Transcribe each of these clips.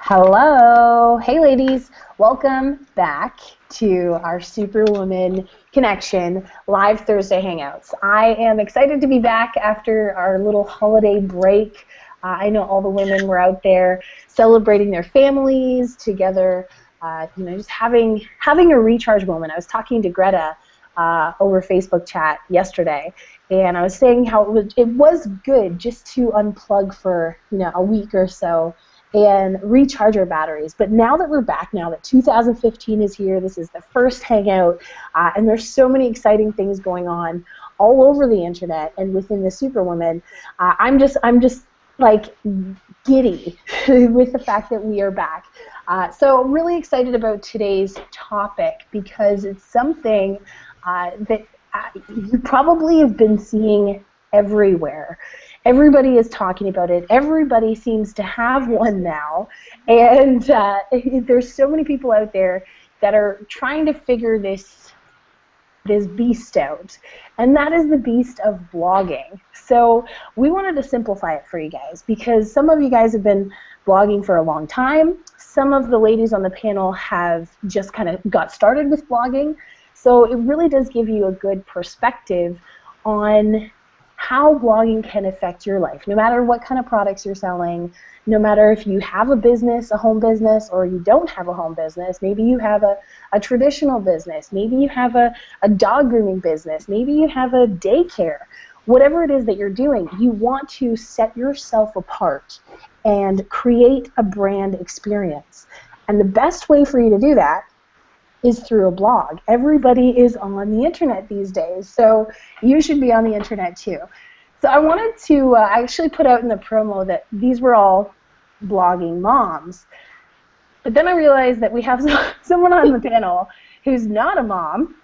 Hello. Hey, ladies. Welcome back to our Superwoman Connection live Thursday Hangouts. I am excited to be back after our little holiday break. I know all the women were out there celebrating their families together, just having a recharge moment. I was talking to Greta over Facebook chat yesterday, and I was saying how it was good just to unplug for a week or so and recharge our batteries. But now that we're back, now that 2015 is here, this is the first Hangout, and there's so many exciting things going on all over the internet and within the Superwoman. I'm just like giddy with the fact that we are back. So I'm really excited about today's topic because it's something that you probably have been seeing everywhere. Everybody is talking about it. Everybody seems to have one now. And there's so many people out there that are trying to figure this beast out. And that is the beast of blogging. So we wanted to simplify it for you guys because some of you guys have been blogging for a long time. Some of the ladies on the panel have just kind of got started with blogging. So it really does give you a good perspective on how blogging can affect your life, no matter what kind of products you're selling, no matter if you have a business, a home business, or you don't have a home business. Maybe you have a traditional business. Maybe you have a dog grooming business. Maybe you have a daycare. Whatever it is that you're doing, you want to set yourself apart and create a brand experience. And the best way for you to do that is through a blog. Everybody is on the internet these days, so you should be on the internet too. So I wanted to actually put out in the promo that these were all blogging moms. But then I realized that we have someone on the panel who's not a mom,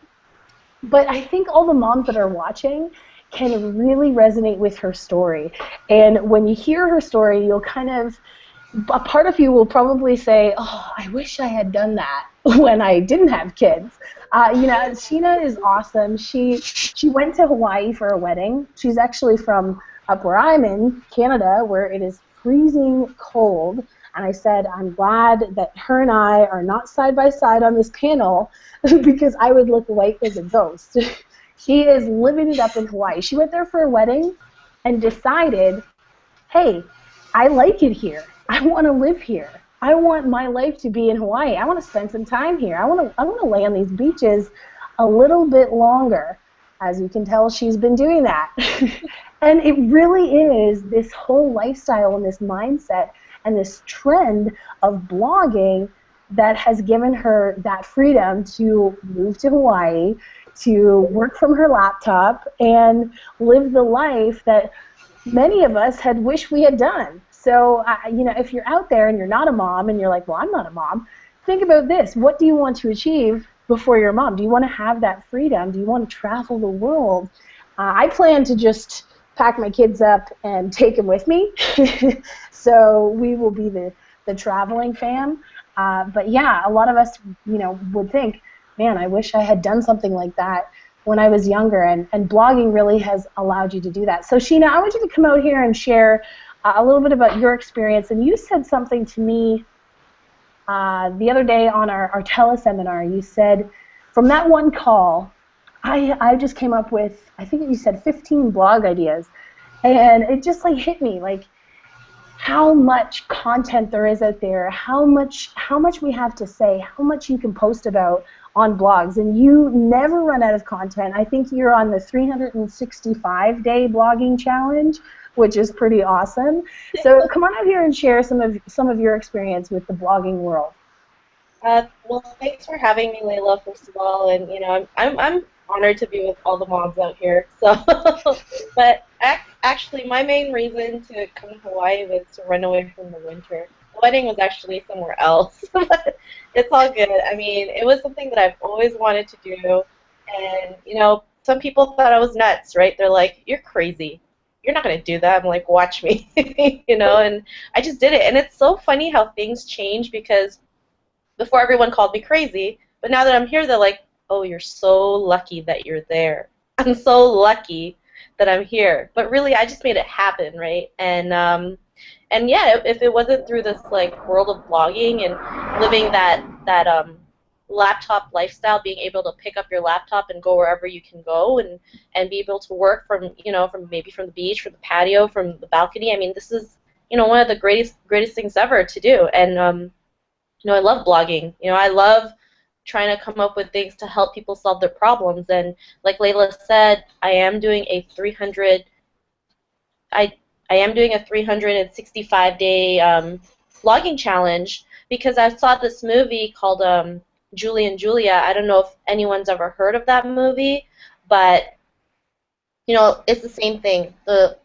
but I think all the moms that are watching can really resonate with her story. And when you hear her story, you'll a part of you will probably say, oh, I wish I had done that when I didn't have kids. Sheena is awesome. She went to Hawaii for a wedding. She's actually from up where I'm in, Canada, where it is freezing cold. And I said, I'm glad that her and I are not side by side on this panel because I would look white as a ghost. She is living it up in Hawaii. She went there for a wedding and decided, hey, I like it here. I want to live here. I want my life to be in Hawaii. I want to spend some time here. I want to lay on these beaches a little bit longer. As you can tell, she's been doing that. And it really is this whole lifestyle and this mindset and this trend of blogging that has given her that freedom to move to Hawaii, to work from her laptop, and live the life that many of us had wished we had done. So, if you're out there and you're not a mom and you're like, well, I'm not a mom, think about this. What do you want to achieve before you're a mom? Do you want to have that freedom? Do you want to travel the world? I plan to just pack my kids up and take them with me. So we will be the traveling fam. But yeah, a lot of us, would think, man, I wish I had done something like that when I was younger, and blogging really has allowed you to do that. So Sheena, I want you to come out here and share a little bit about your experience. And you said something to me the other day on our teleseminar. You said, from that one call, I just came up with, I think you said 15 blog ideas. And it just hit me, how much content there is out there, how much we have to say, how much you can post about on blogs, and you never run out of content. I think you're on the 365-day blogging challenge, which is pretty awesome. So come on out here and share some of your experience with the blogging world. Well, thanks for having me, Layla, first of all, and I'm honored to be with all the moms out here. So, but actually, my main reason to come to Hawaii was to run away from the winter. The wedding was actually somewhere else, but it's all good. I mean, it was something that I've always wanted to do, and some people thought I was nuts, right? They're like, "You're crazy. You're not gonna do that." I'm like, "Watch me," and I just did it. And it's so funny how things change because before everyone called me crazy, but now that I'm here, they're like, oh, you're so lucky that you're there. I'm so lucky that I'm here. But really, I just made it happen, right? And And yeah, if it wasn't through this like world of blogging and living that laptop lifestyle, being able to pick up your laptop and go wherever you can go and be able to work from, from maybe from the beach, from the patio, from the balcony. I mean, this is, one of the greatest things ever to do. And I love blogging. I love trying to come up with things to help people solve their problems. And like Layla said, I I am doing a 365-day blogging challenge because I saw this movie called Julie and Julia. I don't know if anyone's ever heard of that movie, but it's the same thing. The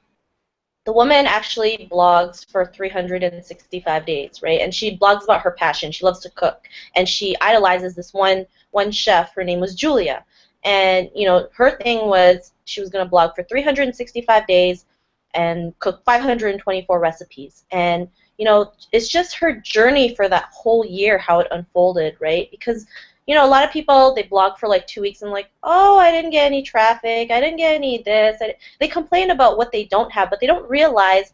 woman actually blogs for 365 days, right? And she blogs about her passion. She loves to cook, and she idolizes this one chef. Her name was Julia, and her thing was she was going to blog for 365 days and cook 524 recipes. And it's just her journey for that whole year, how it unfolded, right? Because a lot of people, they blog for like 2 weeks and like, oh, I didn't get any traffic, I didn't get any this. They complain about what they don't have, but they don't realize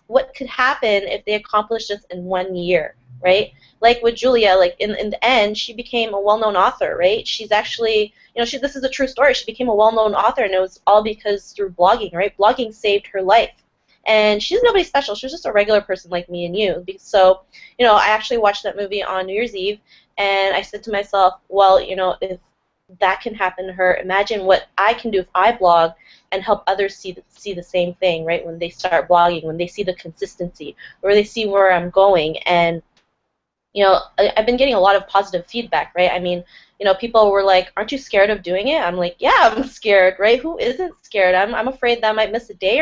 what could happen if they accomplish this in 1 year, right? Like with Julia, like in the end, she became a well-known author, right? She's actually, this is a true story. She became a well-known author, and it was all because through blogging, right? Blogging saved her life. And she's nobody special. She was just a regular person like me and you. So, I actually watched that movie on New Year's Eve, and I said to myself, well, if that can happen to her, imagine what I can do if I blog and help others see the same thing, right? When they start blogging, when they see the consistency, or they see where I'm going. And I've been getting a lot of positive feedback, right? I mean, people were like, aren't you scared of doing it? I'm like, yeah, I'm scared, right? Who isn't scared? I'm afraid that I might miss a day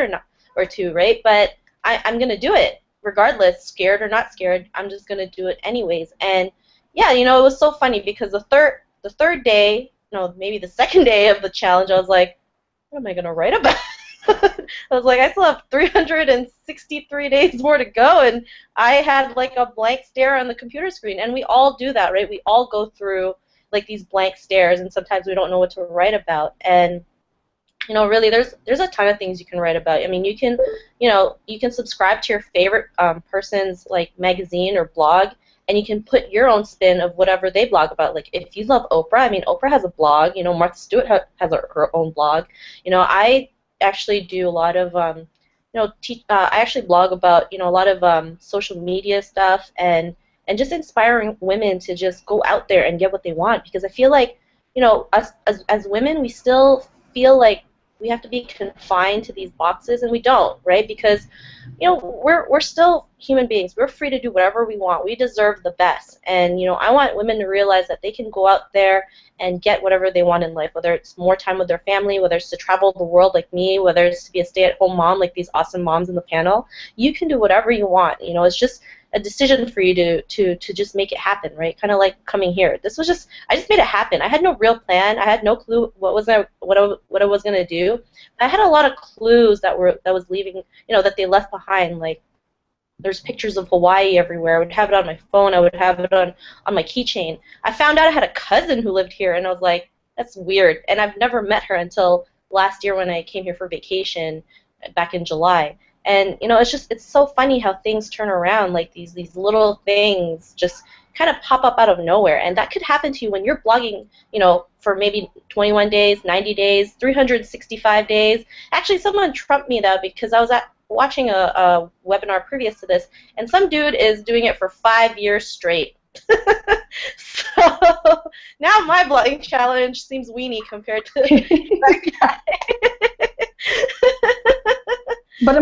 or two, right? But I'm going to do it regardless, scared or not scared. I'm just going to do it anyways. And yeah, it was so funny because the third day, maybe the second day of the challenge, I was like, what am I going to write about? I was like, I still have 363 days more to go, and I had like a blank stare on the computer screen. And we all do that, right? We all go through like these blank stares, and sometimes we don't know what to write about. And really, there's a ton of things you can write about. I mean, you can subscribe to your favorite person's like magazine or blog, and you can put your own spin of whatever they blog about. Like if you love Oprah, I mean, Oprah has a blog. Martha Stewart has her own blog. I actually do a lot of I actually blog about a lot of social media stuff and just inspiring women to just go out there and get what they want, because I feel like us as women, we still feel like we have to be confined to these boxes, and we don't, right? Because we're still human beings. We're free to do whatever we want. We deserve the best. And I want women to realize that they can go out there and get whatever they want in life, whether it's more time with their family, whether it's to travel the world like me, whether it's to be a stay-at-home mom like these awesome moms in the panel. You can do whatever you want. It's just a decision for you to just make it happen, right? Kind of like coming here. I just made it happen. I had no real plan. I had no clue what I was gonna do. I had a lot of clues that was leaving, that they left behind. Like there's pictures of Hawaii everywhere. I would have it on my phone. I would have it on my keychain. I found out I had a cousin who lived here, and I was like, that's weird. And I've never met her until last year when I came here for vacation back in July. And it's so funny how things turn around, like these little things just kind of pop up out of nowhere. And that could happen to you when you're blogging, for maybe 21 days, 90 days, 365 days. Actually, someone trumped me though, because I was watching a webinar previous to this, and some dude is doing it for 5 years straight. So now my blogging challenge seems weenie compared to that guy. But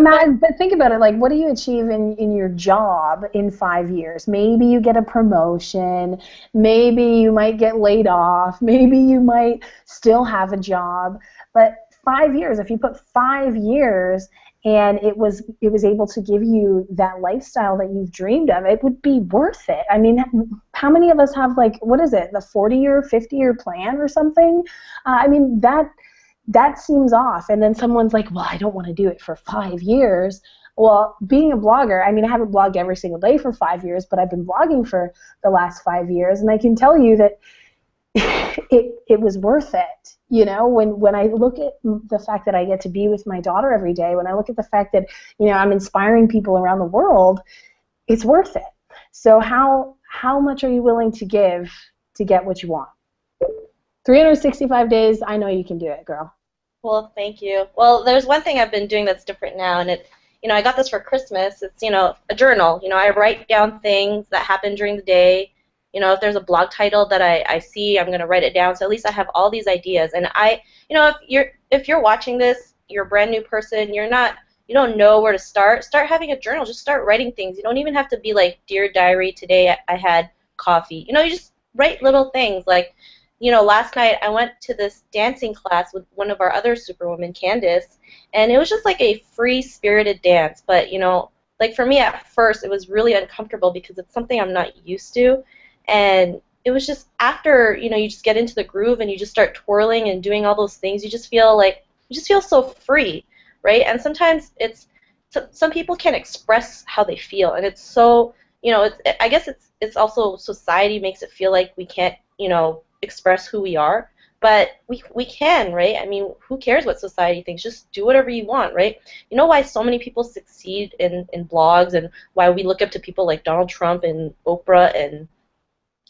think about it, like, what do you achieve in your job in 5 years? Maybe you get a promotion, maybe you might get laid off, maybe you might still have a job, but 5 years, if you put 5 years and it was able to give you that lifestyle that you've dreamed of, it would be worth it. I mean, how many of us have, like, what is it, the 40-year, 50-year plan or something? I mean, that seems off. And then someone's like, well, I don't want to do it for 5 years. Well, being a blogger, I mean, I haven't blogged every single day for 5 years, but I've been blogging for the last 5 years, and I can tell you that it was worth it. You know, when I look at the fact that I get to be with my daughter every day, when I look at the fact that, you know, I'm inspiring people around the world, it's worth it. So how much are you willing to give to get what you want? 365 days, I know you can do it, girl. Well, thank you. Well, there's one thing I've been doing that's different now, and I got this for Christmas. It's, a journal. I write down things that happen during the day. If there's a blog title that I see, I'm gonna write it down. So at least I have all these ideas. And if you're watching this, you're a brand new person, you don't know where to start. Start having a journal. Just start writing things. You don't even have to be like, Dear Diary, today I had coffee. You just write little things like, last night I went to this dancing class with one of our other superwomen, Candace, and it was just like a free-spirited dance. But, like for me at first, it was really uncomfortable because it's something I'm not used to. And it was just after, you just get into the groove and you just start twirling and doing all those things, you just feel so free, right? And sometimes some people can't express how they feel, and it's so, I guess it's also society makes it feel like we can't, express who we are, but we can, right? I mean, who cares what society thinks? Just do whatever you want, right? You know why so many people succeed in blogs, and why we look up to people like Donald Trump and Oprah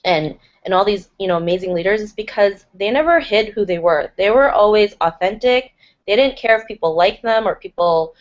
and all these, amazing leaders, is because they never hid who they were. They were always authentic. They didn't care if people liked them or people,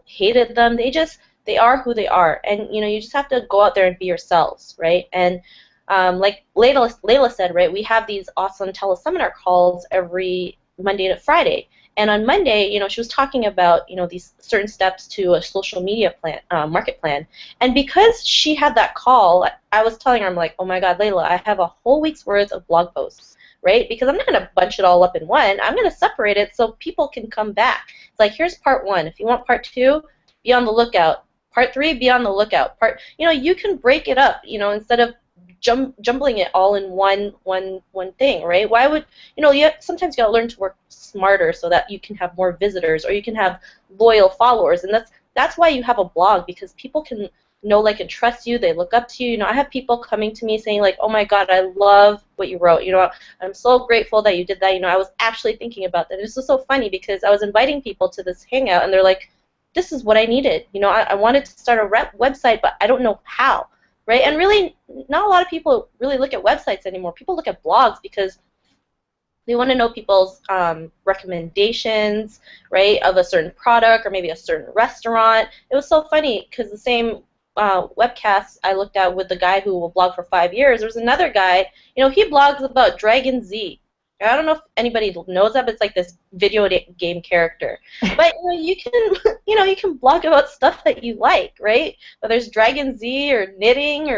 hated them. They are who they are, and you just have to go out there and be yourselves, right? And like Layla said, right, we have these awesome teleseminar calls every Monday to Friday. And on Monday, she was talking about, these certain steps to a social media plan, market plan. And because she had that call, I was telling her, I'm like, oh my God, Layla, I have a whole week's worth of blog posts, right? Because I'm not going to bunch it all up in one. I'm going to separate it so people can come back. It's like, here's part one. If you want part two, be on the lookout. Part three, be on the lookout. You can break it up, instead of jumbling it all in one thing, right? Why would sometimes you gotta learn to work smarter so that you can have more visitors or you can have loyal followers, and that's why you have a blog, because people can know, like, and trust you. They look up to you. I have people coming to me saying like, oh my God, I love what you wrote. I'm so grateful that you did that. I was actually thinking about that. This was so funny because I was inviting people to this hangout and they're like, this is what I needed. I wanted to start a website, but I don't know how. Right? And really, not a lot of people really look at websites anymore. People look at blogs because they want to know people's recommendations, right, of a certain product or maybe a certain restaurant. It was so funny because the same webcast I looked at with the guy who will blog for 5 years, there was another guy, he blogs about Dragon Z. I don't know if anybody knows that, but it's like this video game character. But you can you can blog about stuff that you like, right? Whether it's Dragon Z or knitting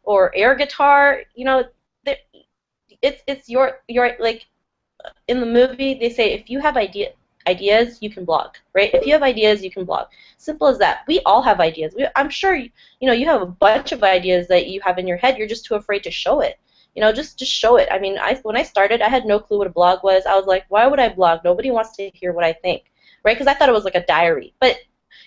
or air guitar, it's your like in the movie they say if you have ideas you can blog, right? If you have ideas you can blog. Simple as that. We all have ideas. I'm sure you have a bunch of ideas that you have in your head. You're just too afraid to show it. Just show it. I mean, when I started, I had no clue what a blog was. I was like, why would I blog? Nobody wants to hear what I think, right? Because I thought it was like a diary. But,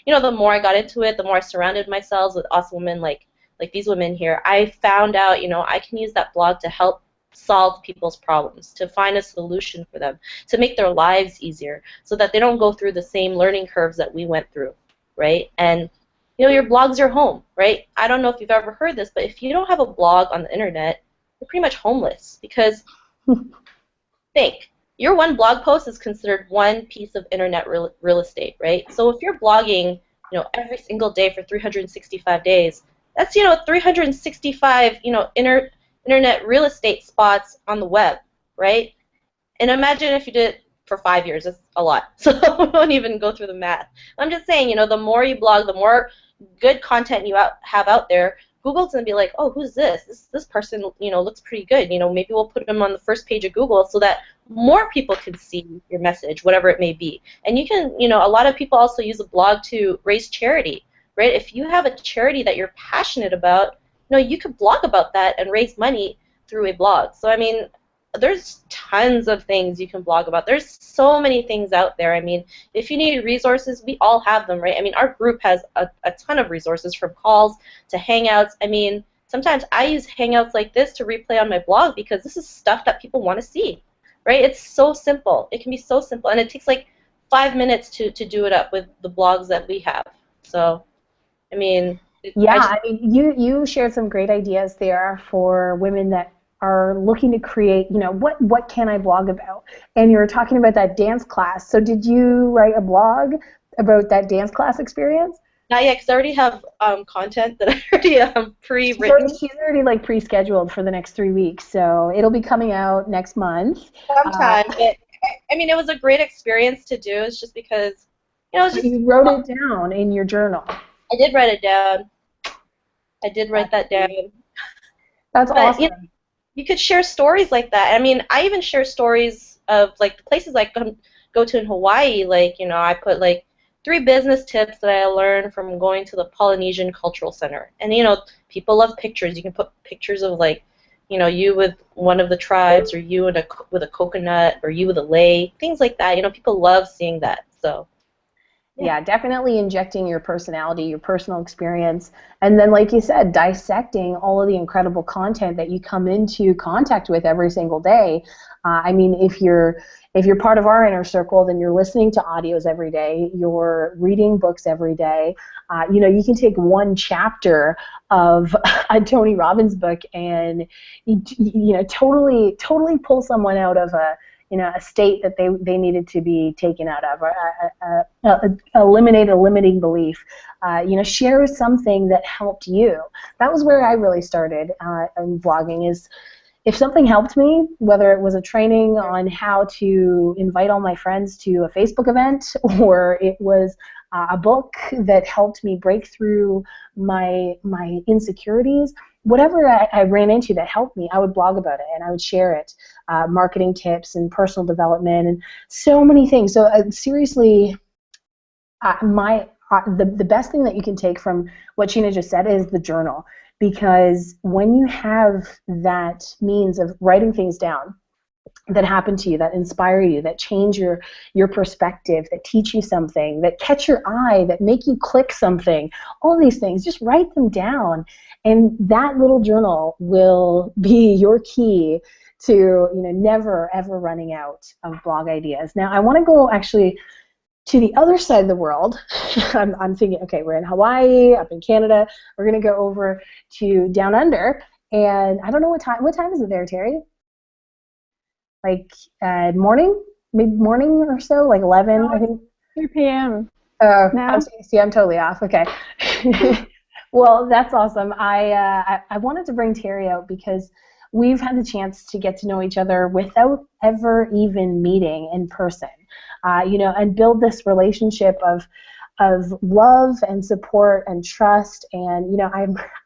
the more I got into it, the more I surrounded myself with awesome women like these women here. I found out, I can use that blog to help solve people's problems, to find a solution for them, to make their lives easier so that they don't go through the same learning curves that we went through, right? And, your blog's your home, right? I don't know if you've ever heard this, but if you don't have a blog on the internet, you're pretty much homeless, because think, your one blog post is considered one piece of internet real estate, right? So if you're blogging, every single day for 365 days, that's 365 internet real estate spots on the web, right? And imagine if you did it for 5 years. That's a lot. So we won't even go through the math. I'm just saying, the more you blog, the more good content you have out there, Google's going to be like, oh, who's this? This person, looks pretty good. Maybe we'll put them on the first page of Google so that more people can see your message, whatever it may be. And you can, a lot of people also use a blog to raise charity, right? If you have a charity that you're passionate about, you could blog about that and raise money through a blog. So, I mean, there's tons of things you can blog about. There's so many things out there. I mean, if you need resources, we all have them, right? I mean, our group has a ton of resources, from calls to hangouts. I mean, sometimes I use Hangouts like this to replay on my blog because this is stuff that people want to see, right? It's so simple. It can be so simple, and it takes like 5 minutes to do it up with the blogs that we have. So, I mean, yeah, I mean, you shared some great ideas there for women that are looking to create, what can I blog about? And you were talking about that dance class. So did you write a blog about that dance class experience? not yet, because I already have content that I already pre-written. She's already like pre-scheduled for the next 3 weeks, so it'll be coming out next month. Sometime, but I mean, it was a great experience to do. It's just because, it's just you wrote it down in your journal. I did write it down. I did write that down. That's awesome. You could share stories like that. I mean, I even share stories of like the places I go to in Hawaii. Like, I put like 3 business tips that I learned from going to the Polynesian Cultural Center. And people love pictures. You can put pictures of like, you with one of the tribes, or you with a coconut, or you with a lei, things like that. People love seeing that. So. Yeah, definitely injecting your personality, your personal experience, and then, like you said, dissecting all of the incredible content that you come into contact with every single day. I mean, if you're part of our inner circle, then you're listening to audios every day, you're reading books every day. You can take one chapter of a Tony Robbins book and totally pull someone out of a state that they needed to be taken out of, or eliminate a limiting belief. Share something that helped you. That was where I really started in blogging. Is if something helped me, whether it was a training on how to invite all my friends to a Facebook event, or it was a book that helped me break through my insecurities, whatever I ran into that helped me, I would blog about it and I would share it. Marketing tips and personal development and so many things. So seriously, the best thing that you can take from what Sheena just said is the journal. Because when you have that means of writing things down that happen to you, that inspire you, that change your perspective, that teach you something, that catch your eye, that make you click something, all these things, just write them down. And that little journal will be your key to never, ever running out of blog ideas. Now, I want to go actually to the other side of the world. I'm thinking, okay, we're in Hawaii, up in Canada. We're going to go over to down under, and I don't know what time. What time is it there, Terry? Like morning, mid-morning or so, like 11, no, I think. 2 p.m. Oh, now. I'm totally off. Okay. Well, that's awesome. I wanted to bring Terry out because we've had the chance to get to know each other without ever even meeting in person. And build this relationship of love and support and trust. And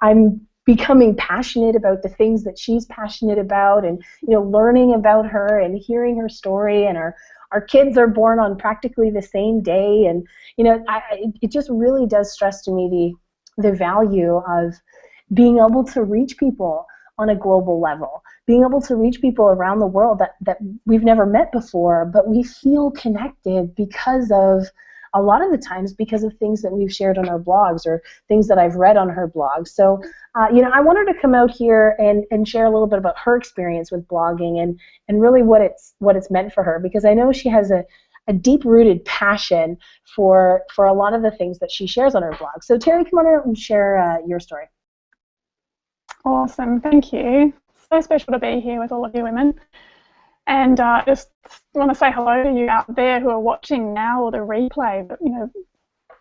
I'm becoming passionate about the things that she's passionate about, and learning about her and hearing her story. And our kids are born on practically the same day, and it just really does stress to me the value of being able to reach people on a global level, being able to reach people around the world that we've never met before, but we feel connected because of, a lot of the times, because of things that we've shared on our blogs or things that I've read on her blog. So, I want her to come out here and share a little bit about her experience with blogging and really what it's meant for her, because I know she has a deep-rooted passion for a lot of the things that she shares on her blog. So, Terry, come on out and share your story. Awesome, thank you. So special to be here with all of you women. And just want to say hello to you out there who are watching now or the replay. But,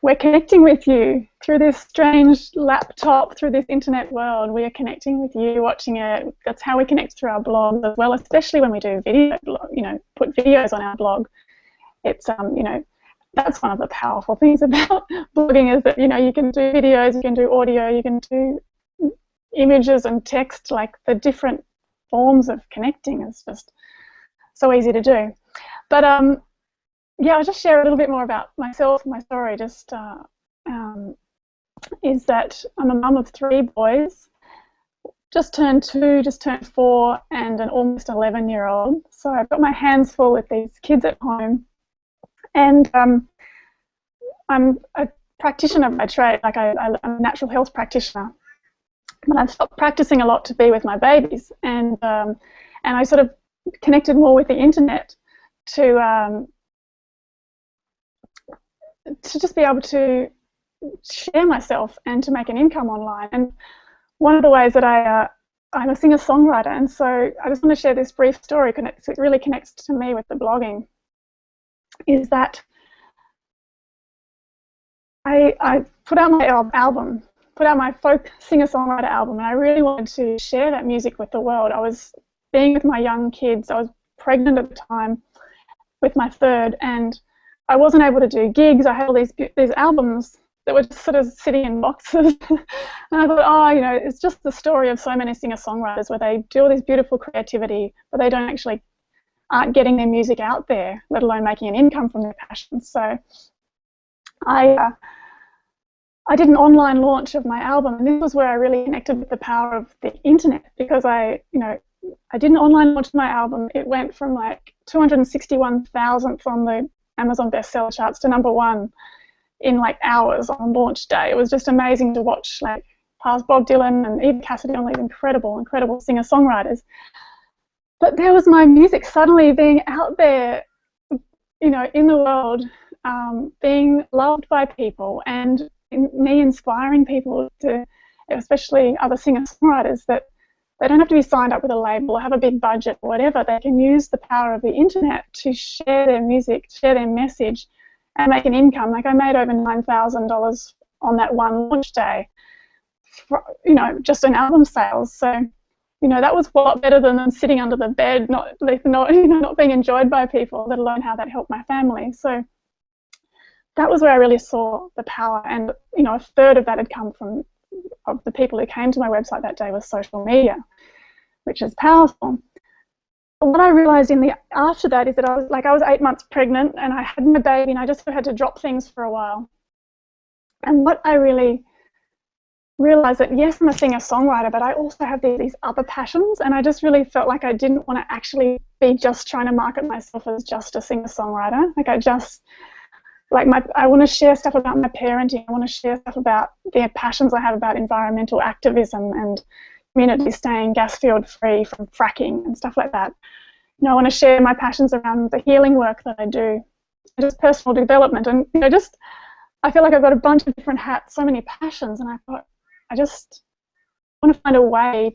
we're connecting with you through this strange laptop, through this internet world. We are connecting with you, watching it. That's how we connect through our blog as well, especially when we do video, put videos on our blog. It's, that's one of the powerful things about blogging, is that, you can do videos, you can do audio, you can do images and text. Like, the different forms of connecting is just so easy to do. But I'll just share a little bit more about myself. My story just is that I'm a mum of 3 boys, just turned 2, just turned 4, and an almost 11-year-old. So I've got my hands full with these kids at home, and I'm a practitioner by trade. Like, I'm a natural health practitioner. But I've stopped practicing a lot to be with my babies, and I sort of connected more with the internet to just be able to share myself and to make an income online. And one of the ways that I'm a singer-songwriter, and so I just want to share this brief story because it really connects to me with the blogging, is that I put out my album, put out my folk singer-songwriter album, and I really wanted to share that music with the world. I was being with my young kids. I was pregnant at the time with my third, and I wasn't able to do gigs. I had all these albums that were just sort of sitting in boxes. And I thought, oh, you know, it's just the story of so many singer-songwriters where they do all this beautiful creativity, but they aren't getting their music out there, let alone making an income from their passions. So I did an online launch of my album, and this was where I really connected with the power of the internet, because I did an online launch of my album. It went from like 261,000th on the Amazon bestseller charts to #1 in like hours on launch day. It was just amazing to watch, like past Bob Dylan and Eva Cassidy, and all these incredible singer-songwriters. But there was my music suddenly being out there, you know, in the world, being loved by people, and me inspiring people to, especially other singer-songwriters, that they don't have to be signed up with a label or have a big budget or whatever. They can use the power of the internet to share their music, share their message, and make an income. Like I made over $9,000 on that one launch day, for, you know, just in album sales. So, you know, that was a lot better than them sitting under the bed, not being enjoyed by people, let alone how that helped my family. So that was where I really saw the power. And, you know, a third of that had come from of the people who came to my website that day was social media, which is powerful. But what I realized after that is that I was 8 months pregnant, and I had my baby, and I just had to drop things for a while. And what I really realized that, yes, I'm a singer-songwriter, but I also have these other passions, and I just really felt like I didn't want to actually be just trying to market myself as just a singer-songwriter. I want to share stuff about my parenting. I want to share stuff about the passions I have about environmental activism and community staying gas field free from fracking and stuff like that. You know, I want to share my passions around the healing work that I do, just personal development, and, you know, just I feel like I've got a bunch of different hats, so many passions, and I thought I just want to find a way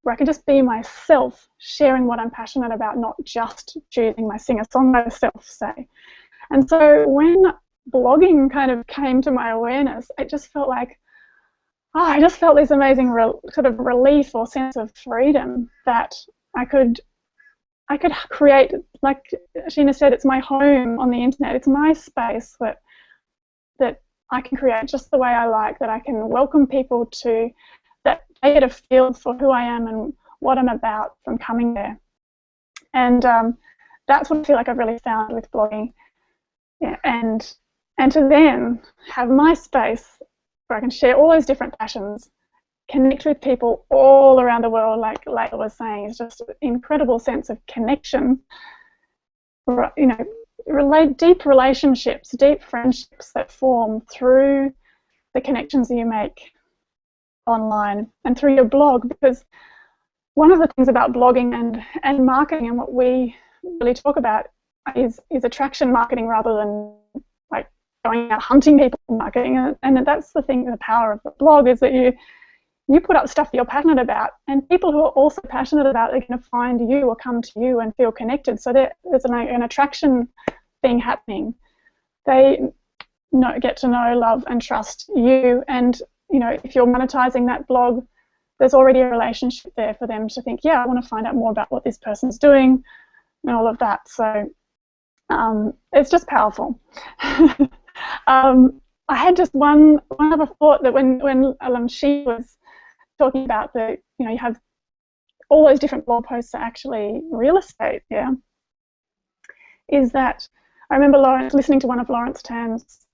where I can just be myself, sharing what I'm passionate about, not just choosing my singer-songwriter self, say. And so when blogging kind of came to my awareness, it just felt like, I just felt this amazing sort of relief or sense of freedom that I could create, like Sheena said, it's my home on the internet. It's my space that I can create just the way I like, that I can welcome people to, that they get a feel for who I am and what I'm about from coming there. And that's what I feel like I've really found with blogging. Yeah, and to then have my space where I can share all those different passions, connect with people all around the world, like Layla was saying, it's just an incredible sense of connection. You know, deep relationships, deep friendships that form through the connections that you make online and through your blog. Because one of the things about blogging and marketing, and what we really talk about, is attraction marketing rather than like going out hunting people marketing. And that's the thing, the power of the blog, is that you put up stuff that you're passionate about, and people who are also passionate about it are going to find you or come to you and feel connected. So there's an attraction thing happening. They get to know, love, and trust you. And, you know, if you're monetizing that blog, there's already a relationship there for them to think, yeah, I want to find out more about what this person's doing and all of that. So it's just powerful. I had just one other thought, that when she was talking about you have all those different blog posts are actually real estate, yeah, is that I remember listening to one of Lawrence Tan's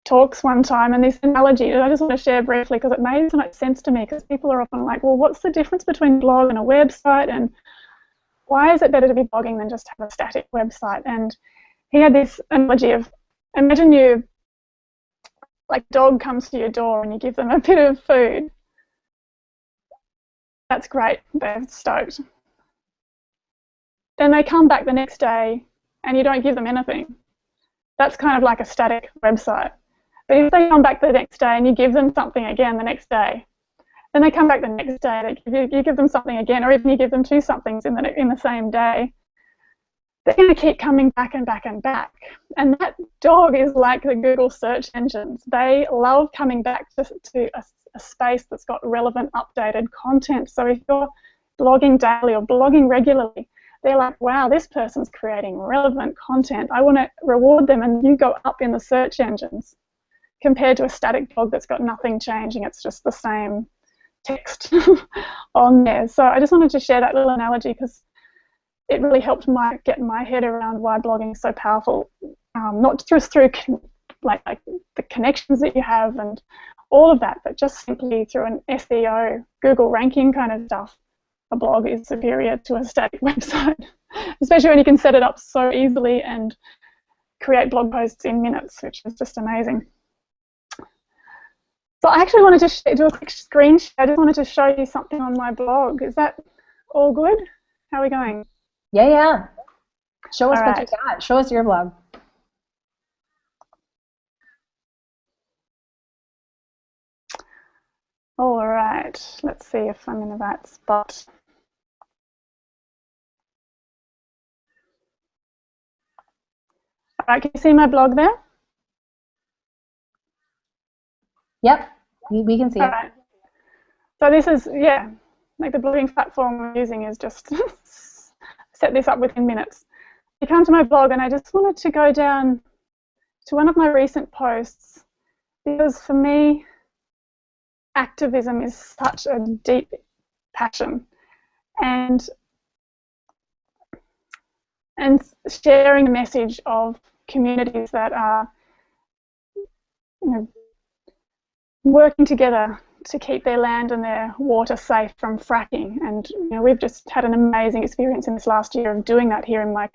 talks one time, and this analogy that I just want to share briefly because it made so much sense to me, because people are often like, well, what's the difference between blog and a website, and why is it better to be blogging than just have a static website? And he had this analogy of, imagine like a dog comes to your door and you give them a bit of food, that's great, they're stoked. Then they come back the next day and you don't give them anything. That's kind of like a static website. But if they come back the next day and you give them something again the next day, then they come back the next day, you give them something again, or even you give them two somethings in the same day, they're going to keep coming back and back and back. And that dog is like the Google search engines. They love coming back to a space that's got relevant, updated content. So if you're blogging daily or blogging regularly, they're like, wow, this person's creating relevant content. I want to reward them, and you go up in the search engines compared to a static blog that's got nothing changing. It's just the same text on there. So I just wanted to share that little analogy because it really helped get my head around why blogging is so powerful, not just through like the connections that you have and all of that, but just simply through an SEO, Google ranking kind of stuff. A blog is superior to a static website, especially when you can set it up so easily and create blog posts in minutes, which is just amazing. So I actually wanted to do a quick screen share. I just wanted to show you something on my blog. Is that all good? How are we going? Yeah. Show us what you got. Show us your blog. All right. Let's see if I'm in the right spot. All right. Can you see my blog there? Yep. We can see it. Right. So this is, like the blogging platform I'm using is just set this up within minutes. You come to my blog, and I just wanted to go down to one of my recent posts because for me, activism is such a deep passion, and sharing the message of communities that are, working together to keep their land and their water safe from fracking. And we've just had an amazing experience in this last year of doing that here in my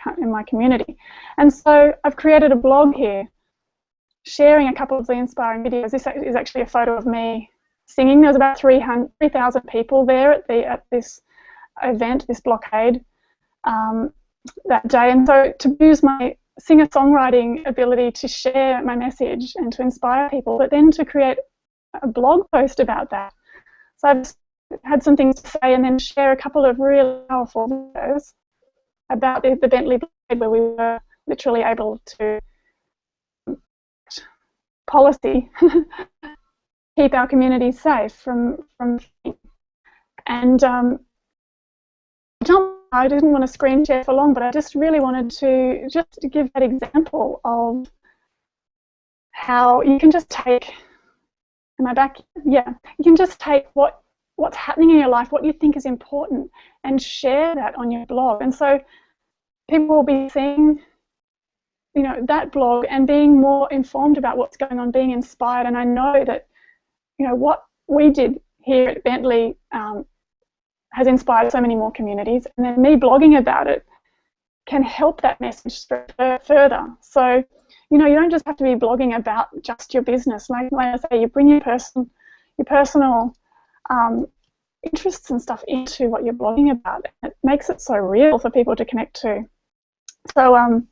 community. And so I've created a blog here sharing a couple of the inspiring videos. This is actually a photo of me singing. There was about 3,000 people there at this event, this blockade that day. And so to use my singer-songwriting ability to share my message and to inspire people, but then to create a blog post about that. So I've had some things to say and then share a couple of really powerful videos about the Bentley Blade, where we were literally able to policy keep our communities safe from and I didn't want to screen share for long, but I just really wanted to give that example of how you can just take. Am I back? Yeah. You can just take what's happening in your life, what you think is important, and share that on your blog. And so people will be seeing, that blog and being more informed about what's going on, being inspired. And I know that, what we did here at Bentley has inspired so many more communities. And then me blogging about it can help that message spread further. So, you don't just have to be blogging about just your business. Like I say, you bring your personal interests and stuff into what you're blogging about. It makes it so real for people to connect to. So, I'm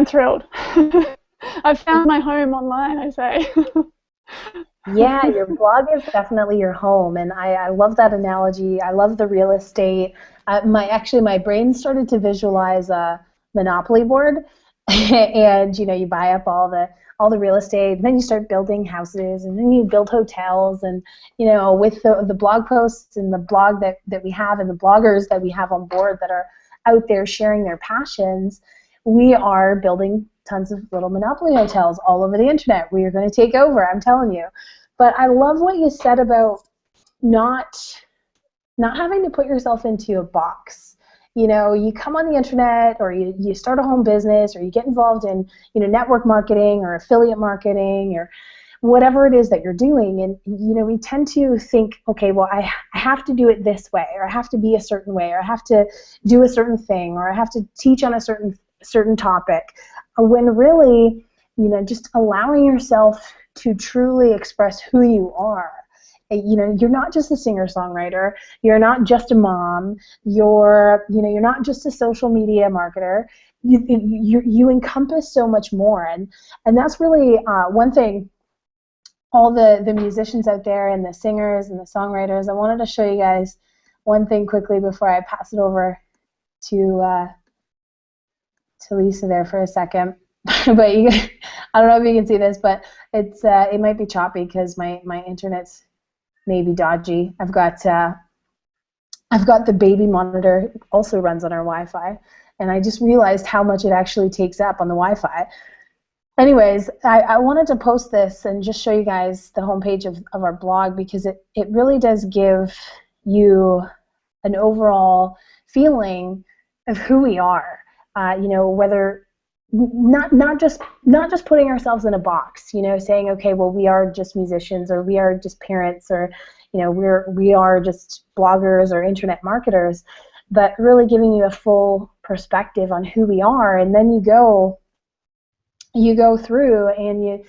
thrilled. I've found my home online, I say. Yeah, your blog is definitely your home, and I love that analogy. I love the real estate. My brain started to visualize a Monopoly board. And you buy up all the real estate, and then you start building houses, and then you build hotels, and with the blog posts and the blog that we have and the bloggers that we have on board that are out there sharing their passions, we are building tons of little Monopoly hotels all over the internet. We are going to take over, I'm telling you. But I love what you said about not having to put yourself into a box. You come on the internet, or you start a home business, or you get involved in network marketing or affiliate marketing or whatever it is that you're doing, and we tend to think, okay, well, I have to do it this way, or I have to be a certain way, or I have to do a certain thing, or I have to teach on a certain topic, when really just allowing yourself to truly express who you are. You're not just a singer-songwriter. You're not just a mom. You're not just a social media marketer. You encompass so much more, and that's really one thing. All the musicians out there and the singers and the songwriters, I wanted to show you guys one thing quickly before I pass it over to Lisa there for a second. But I don't know if you can see this, but it might be choppy because my internet's maybe dodgy. I've got the baby monitor, also runs on our Wi-Fi, and I just realized how much it actually takes up on the Wi-Fi. Anyways, I wanted to post this and just show you guys the homepage of our blog, because it really does give you an overall feeling of who we are. Whether not just putting ourselves in a box, saying, okay, well, we are just musicians, or we are just parents, or we are just bloggers or internet marketers, but really giving you a full perspective on who we are. And then you go through, and you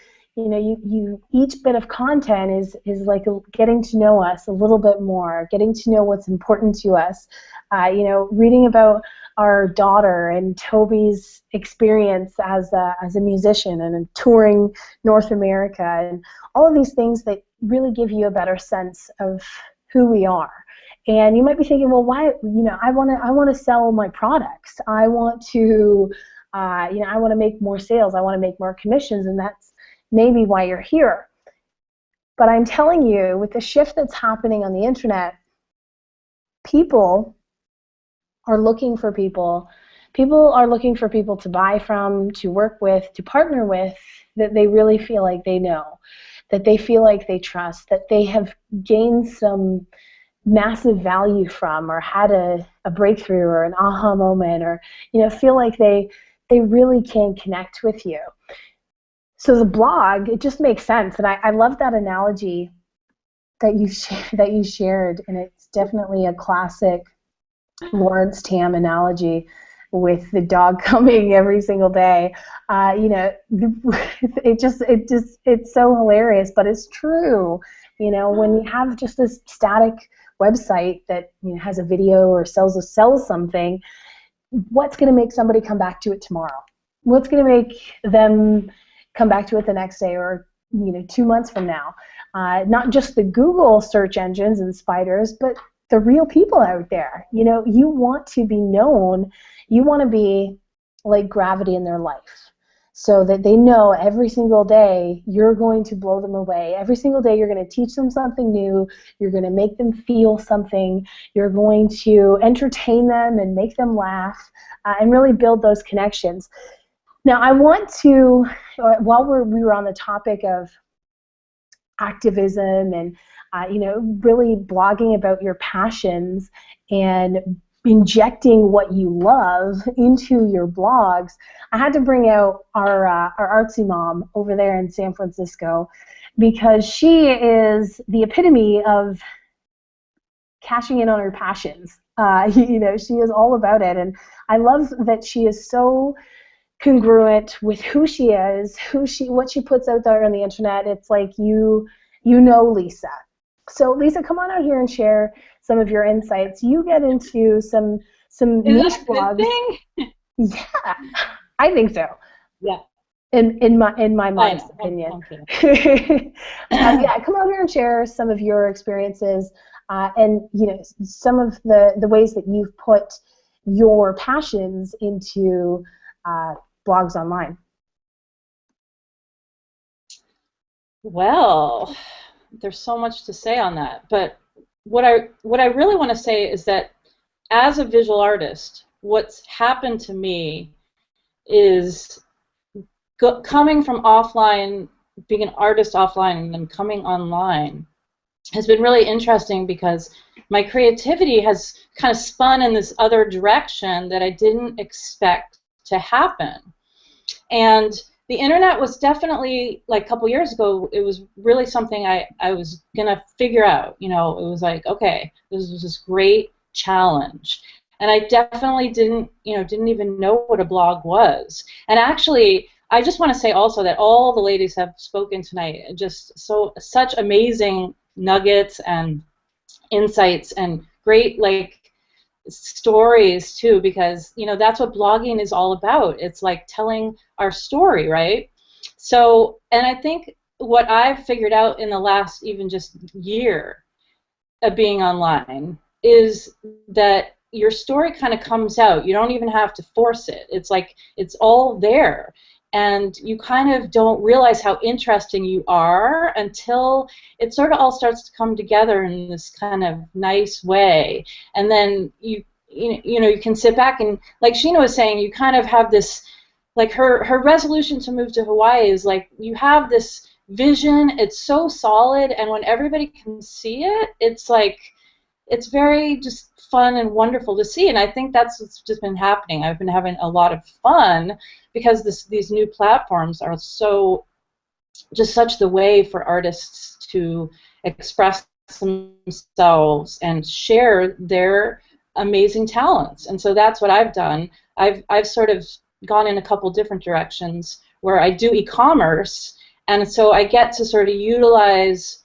each bit of content is like getting to know us a little bit more, getting to know what's important to us. Reading about our daughter and Toby's experience as a musician and touring North America, and all of these things that really give you a better sense of who we are. And you might be thinking, well, why? I want to sell my products. I want to I want to make more sales. I want to make more commissions, and that's maybe why you're here. But I'm telling you, with the shift that's happening on the internet, people are looking for people. People are looking for people to buy from, to work with, to partner with, that they really feel like they know, that they feel like they trust, that they have gained some massive value from, or had a breakthrough or an aha moment, or feel like they really can connect with you. So the blog, it just makes sense, and I love that analogy that you shared, and it's definitely a classic Lawrence Tam analogy with the dog coming every single day. It's so hilarious, but it's true. When you have just this static website that has a video or sells something, what's going to make somebody come back to it tomorrow? What's going to make them come back to it the next day, or 2 months from now? Not just the Google search engines and spiders, but the real people out there. You want to be known. You want to be like gravity in their life, so that they know every single day you're going to blow them away. Every single day you're going to teach them something new. You're going to make them feel something. You're going to entertain them and make them laugh, and really build those connections. Now, I want to, while we were on the topic of activism and really blogging about your passions and injecting what you love into your blogs, I had to bring out our artsy mom over there in San Francisco, because she is the epitome of cashing in on her passions. She is all about it, and I love that she is so congruent with who she is, what she puts out there on the internet. It's like Lisa. So Lisa, come on out here and share some of your insights. You get into some niche blogs. Yeah, I think so. Yeah. In my mom's opinion. Okay. Yeah, come out here and share some of your experiences, and some of the ways that you've put your passions into blogs online. Well, there's so much to say on that, but what I really want to say is that as a visual artist, what's happened to me is coming from offline, being an artist offline, and then coming online has been really interesting, because my creativity has kind of spun in this other direction that I didn't expect to happen. And the internet was definitely, like a couple years ago, it was really something I was going to figure out. It was like, okay, this was this great challenge. And I definitely didn't even know what a blog was. And actually, I just want to say also that all the ladies have spoken tonight, just such amazing nuggets and insights and great stories too, because that's what blogging is all about. It's like telling our story, right? So, and I think what I've figured out in the last even just year of being online is that your story kind of comes out. You don't even have to force it. It's like it's all there. And you kind of don't realize how interesting you are until it sort of all starts to come together in this kind of nice way. And then you can sit back and, like Sheena was saying, you kind of have this, like her resolution to move to Hawaii is like you have this vision. It's so solid, and when everybody can see it, it's like it's very just fun and wonderful to see. And I think that's what's just been happening. I've been having a lot of fun because these new platforms are just such the way for artists to express themselves and share their amazing talents. And so that's what I've done. I've sort of gone in a couple different directions where I do e-commerce, and so I get to sort of utilize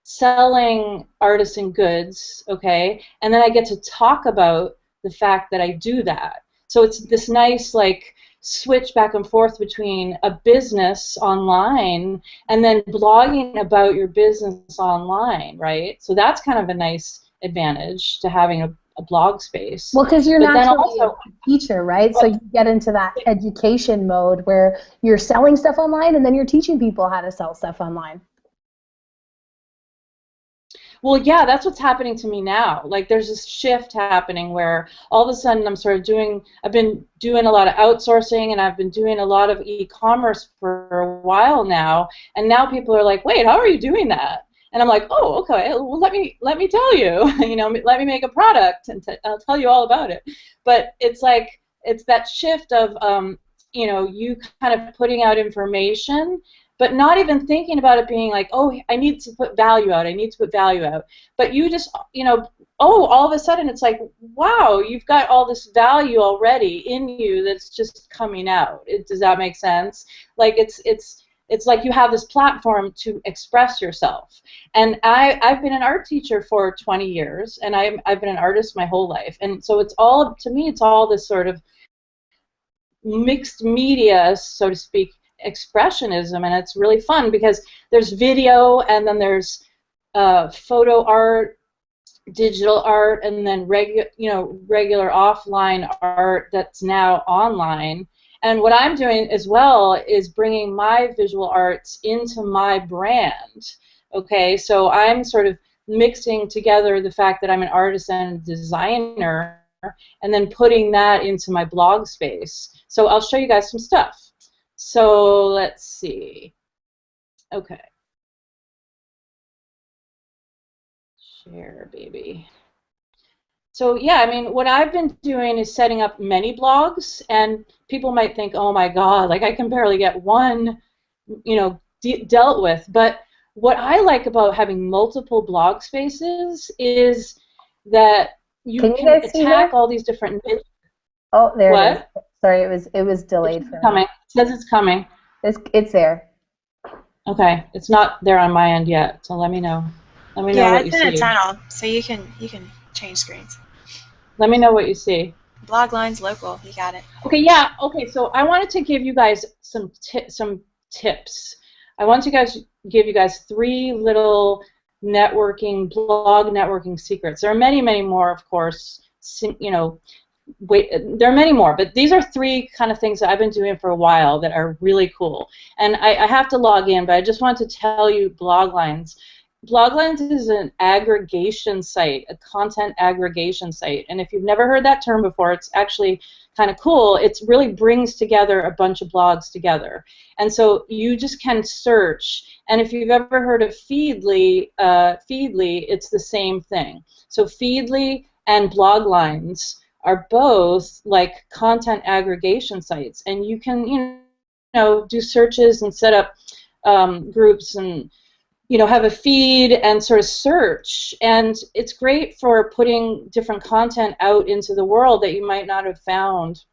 selling artisan goods, okay, and then I get to talk about the fact that I do that. So it's this nice like switch back and forth between a business online and then blogging about your business online, right? So that's kind of a nice advantage to having a blog space. Well, because you're naturally a teacher, right? So you get into that education mode where you're selling stuff online and then you're teaching people how to sell stuff online. Well, yeah, that's what's happening to me now. Like, there's this shift happening where all of a sudden I'm sort of I've been doing a lot of outsourcing, and I've been doing a lot of e-commerce for a while now, and now people are like, wait, how are you doing that? And I'm like, oh, okay, well, let me tell you, let me make a product, and I'll tell you all about it. But it's like, it's that shift of, you kind of putting out information, but not even thinking about it being like, oh, I need to put value out, But you just, all of a sudden it's like, wow, you've got all this value already in you that's just coming out. Does that make sense? Like, it's like you have this platform to express yourself. And I've been an art teacher for 20 years, and I've been an artist my whole life. And so to me, it's all this sort of mixed media, so to speak, expressionism, and it's really fun because there's video, and then there's photo art, digital art, and then regular offline art that's now online. And what I'm doing as well is bringing my visual arts into my brand. Okay, so I'm sort of mixing together the fact that I'm an artist and designer, and then putting that into my blog space. So I'll show you guys some stuff. So let's see. Okay. Share, baby. So yeah, I mean, what I've been doing is setting up many blogs, and people might think, oh my God, like I can barely get one, dealt with. But what I like about having multiple blog spaces is that you can attack all these different. Oh, there it is. Sorry, it was delayed for me. It says it's coming. It's there. Okay, it's not there on my end yet, so let me know. Let me know what you see. Yeah, it's in a tunnel, so you can change screens. Let me know what you see. Blog lines local, you got it. Okay, yeah. Okay, so I wanted to give you guys some tips. I want to give you guys 3 little blog networking secrets. There are many, many more, of course. There are many more, but these are 3 kind of things that I've been doing for a while that are really cool. And I have to log in, but I just want to tell you Bloglines. Bloglines is an aggregation site, a content aggregation site. And if you've never heard that term before, it's actually kind of cool. It really brings together a bunch of blogs together. And so you just can search. And if you've ever heard of Feedly, it's the same thing. So Feedly and Bloglines are both like content aggregation sites, and you can do searches and set up groups and have a feed and sort of search, and it's great for putting different content out into the world that you might not have found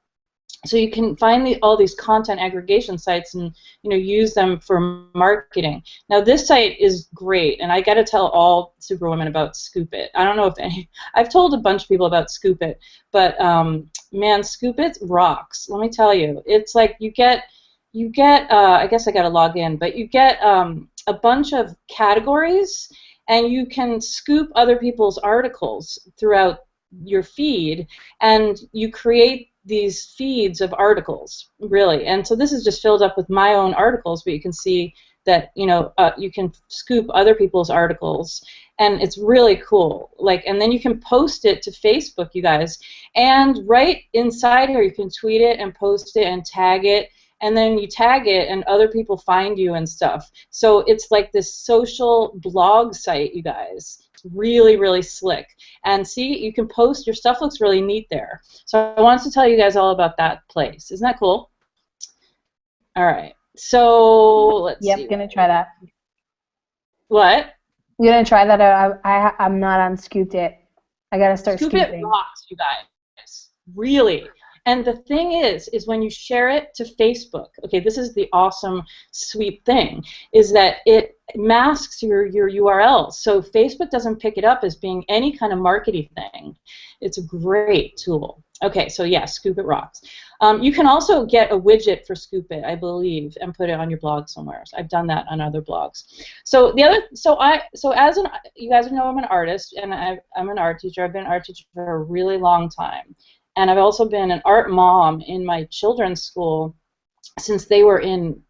So you can find all these content aggregation sites and use them for marketing. Now this site is great, and I got to tell all Superwomen about Scoop It. I don't know if I've told a bunch of people about Scoop It, but man, Scoop It rocks. Let me tell you, it's like you get I guess I got to log in, but you get a bunch of categories, and you can scoop other people's articles throughout your feed, and you create these feeds of articles, really. And so this is just filled up with my own articles, but you can see that you can scoop other people's articles, and it's really cool. And then you can post it to Facebook, you guys, and right inside here you can tweet it and post it and tag it, and then you tag it and other people find you and stuff. So it's like this social blog site, you guys. Really, really slick. And see, you can post, your stuff looks really neat there. So I wanted to tell you guys all about that place. Isn't that cool? All right. So let's see. Yep, gonna try that. What? You're gonna try that? I'm not on Scooped It. I gotta start Scoop scooping. It rocks, you guys. Really. And the thing is when you share it to Facebook, okay, this is the awesome, sweet thing, is that it masks your URLs. So Facebook doesn't pick it up as being any kind of marketing thing. It's a great tool. Okay, so yeah, Scoop It rocks. You can also get a widget for Scoop It, I believe, and put it on your blog somewhere. So I've done that on other blogs. So you guys know I'm an artist, and I'm an art teacher. I've been an art teacher for a really long time. And I've also been an art mom in my children's school since they were in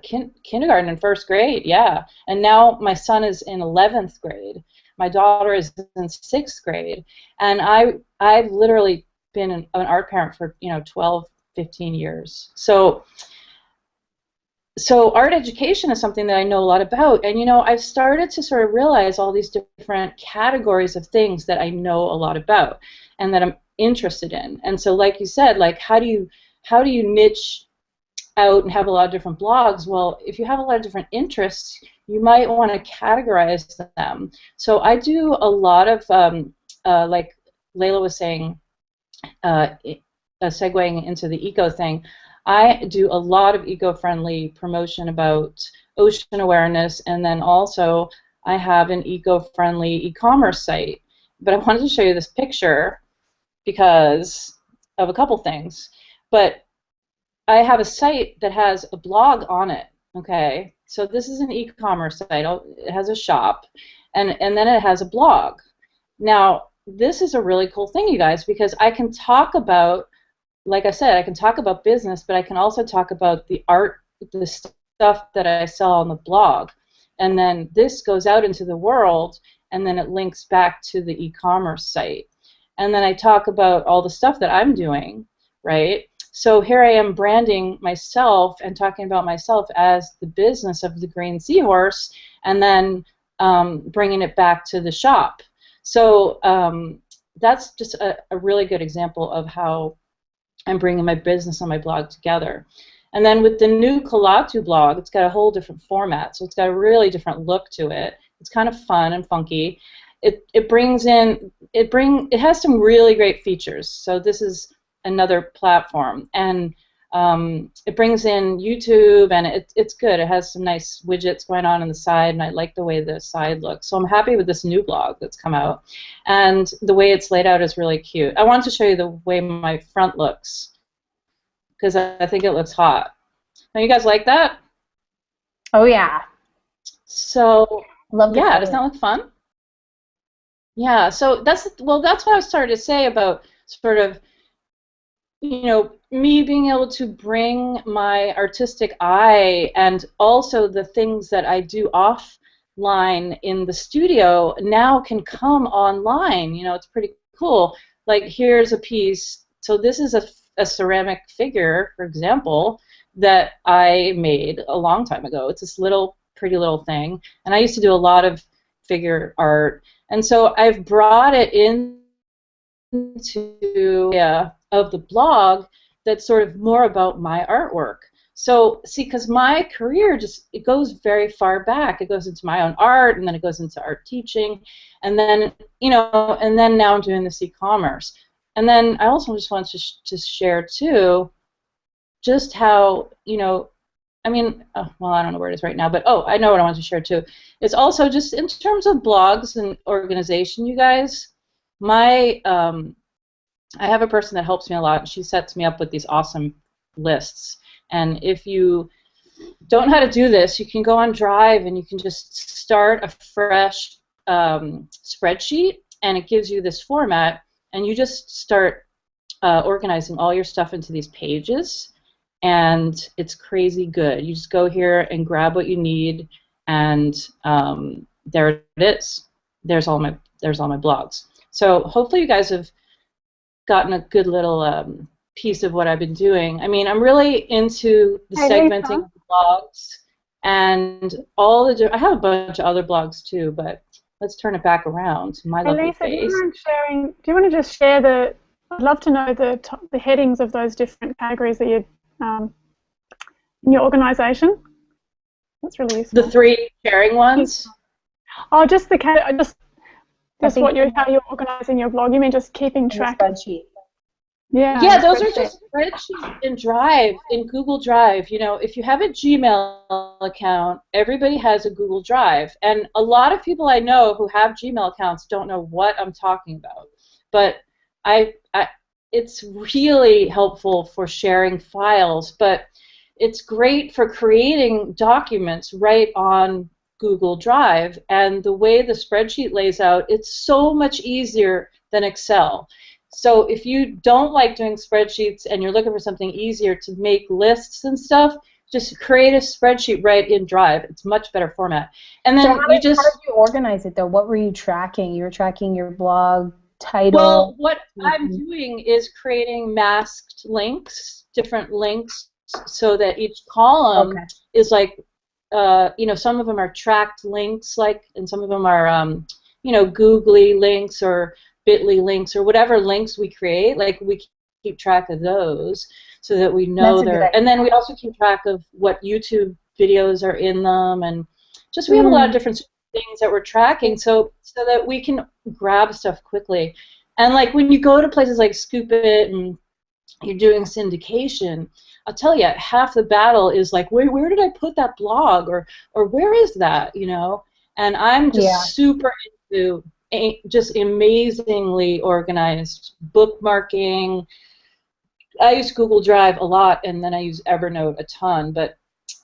kindergarten and first grade, yeah. And now my son is in 11th grade. My daughter is in 6th grade. And I've literally been an art parent for 12, 15 years. So art education is something that I know a lot about. And I've started to sort of realize all these different categories of things that I know a lot about and that I'm interested in. And so, like you said, how do you niche out and have a lot of different blogs? Well, if you have a lot of different interests, you might want to categorize them. So I do a lot of, like Layla was saying, segueing into the eco thing, I do a lot of eco-friendly promotion about ocean awareness, and then also I have an eco-friendly e-commerce site. But I wanted to show you this picture because of a couple things. But I have a site that has a blog on it, okay? So this is an e-commerce site. It has a shop, and then it has a blog. Now, this is a really cool thing, you guys, because I can talk about, like I said, I can talk about business, but I can also talk about the art, the stuff that I sell on the blog. And then this goes out into the world, and then it links back to the e-commerce site. And then I talk about all the stuff that I'm doing, right? So here I am branding myself and talking about myself as the business of the Green Seahorse, and then bringing it back to the shop. So that's just a really good example of how I'm bringing my business and my blog together. And then with the new Kalatu blog, it's got a whole different format, so it's got a really different look to it. It's kind of fun and funky. It has some really great features. So this is another platform, and it brings in YouTube, and it's good. It has some nice widgets going on the side, and I like the way the side looks. So I'm happy with this new blog that's come out, and the way it's laid out is really cute. I wanted to show you the way my front looks because I think it looks hot. Now, you guys like that? Oh yeah. So Love the yeah, color. doesn't that look fun? Yeah. So that's what I was starting to say about sort of, me being able to bring my artistic eye and also the things that I do offline in the studio now can come online. It's pretty cool. Like, here's a piece. So this is a ceramic figure, for example, that I made a long time ago. It's this little pretty little thing, and I used to do a lot of figure art, and so I've brought it into of the blog that's sort of more about my artwork. So see, because my career it goes very far back. It goes into my own art, and then it goes into art teaching, and then now I'm doing this e-commerce. And then I also just want to share too just how, you know, I mean, well, I don't know where it is right now, but I know what I want to share too. It's also just in terms of blogs and organization, you guys. I have a person that helps me a lot, and she sets me up with these awesome lists. And if you don't know how to do this, you can go on Drive and you can just start a fresh spreadsheet, and it gives you this format, and you just start organizing all your stuff into these pages. And it's crazy good. You just go here and grab what you need, and there it is. There's all my blogs. So hopefully you guys have gotten a good little piece of what I've been doing. I mean, I'm really into the segmenting of blogs and all the. I have a bunch of other blogs too, but let's turn it back around to my lovely face. Do you want to just share the? I'd love to know the headings of those different categories that you. In your organisation? That's really useful. The 3 sharing ones? Oh, just how you're organising your blog. You mean just keeping track? Spreadsheet. Yeah, those are just spreadsheets in Drive, in Google Drive. You know, if you have a Gmail account, everybody has a Google Drive. And a lot of people I know who have Gmail accounts don't know what I'm talking about. But it's really helpful for sharing files, but it's great for creating documents right on Google Drive. And the way the spreadsheet lays out, it's so much easier than Excel. So if you don't like doing spreadsheets and you're looking for something easier to make lists and stuff, just create a spreadsheet right in Drive. It's much better format. And then how did you organize it though? What were you tracking? You were tracking your blog title. Well, what I'm doing is creating masked links, different links, so that each column is like, you know, some of them are tracked links, and some of them are, you know, Googly links or Bitly links or whatever links we create. Like, we keep track of those so that we know they're. And then we also keep track of what YouTube videos are in them, and just we have a lot of different things that we're tracking, so that we can grab stuff quickly. And like when you go to places like Scoop It and you're doing syndication, I'll tell you, half the battle is like, where did I put that blog, or where is that, you know? And I'm just super into just amazingly organized bookmarking. I use Google Drive a lot, and then I use Evernote a ton, but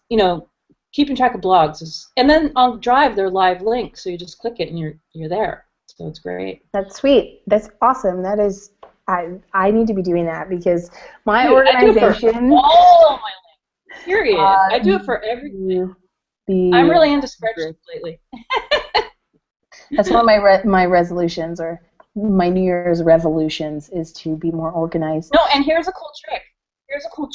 you know, keeping track of blogs is, and then on Drive they're live links, so you just click it and you're there. So it's great. That's sweet. That's awesome. That is, I need to be doing that because my organization. I do it for all my links. Period. I do it for everything. I'm really into spreadsheets lately. That's one of my resolutions, or my New Year's revolutions, is to be more organized. No, and here's a cool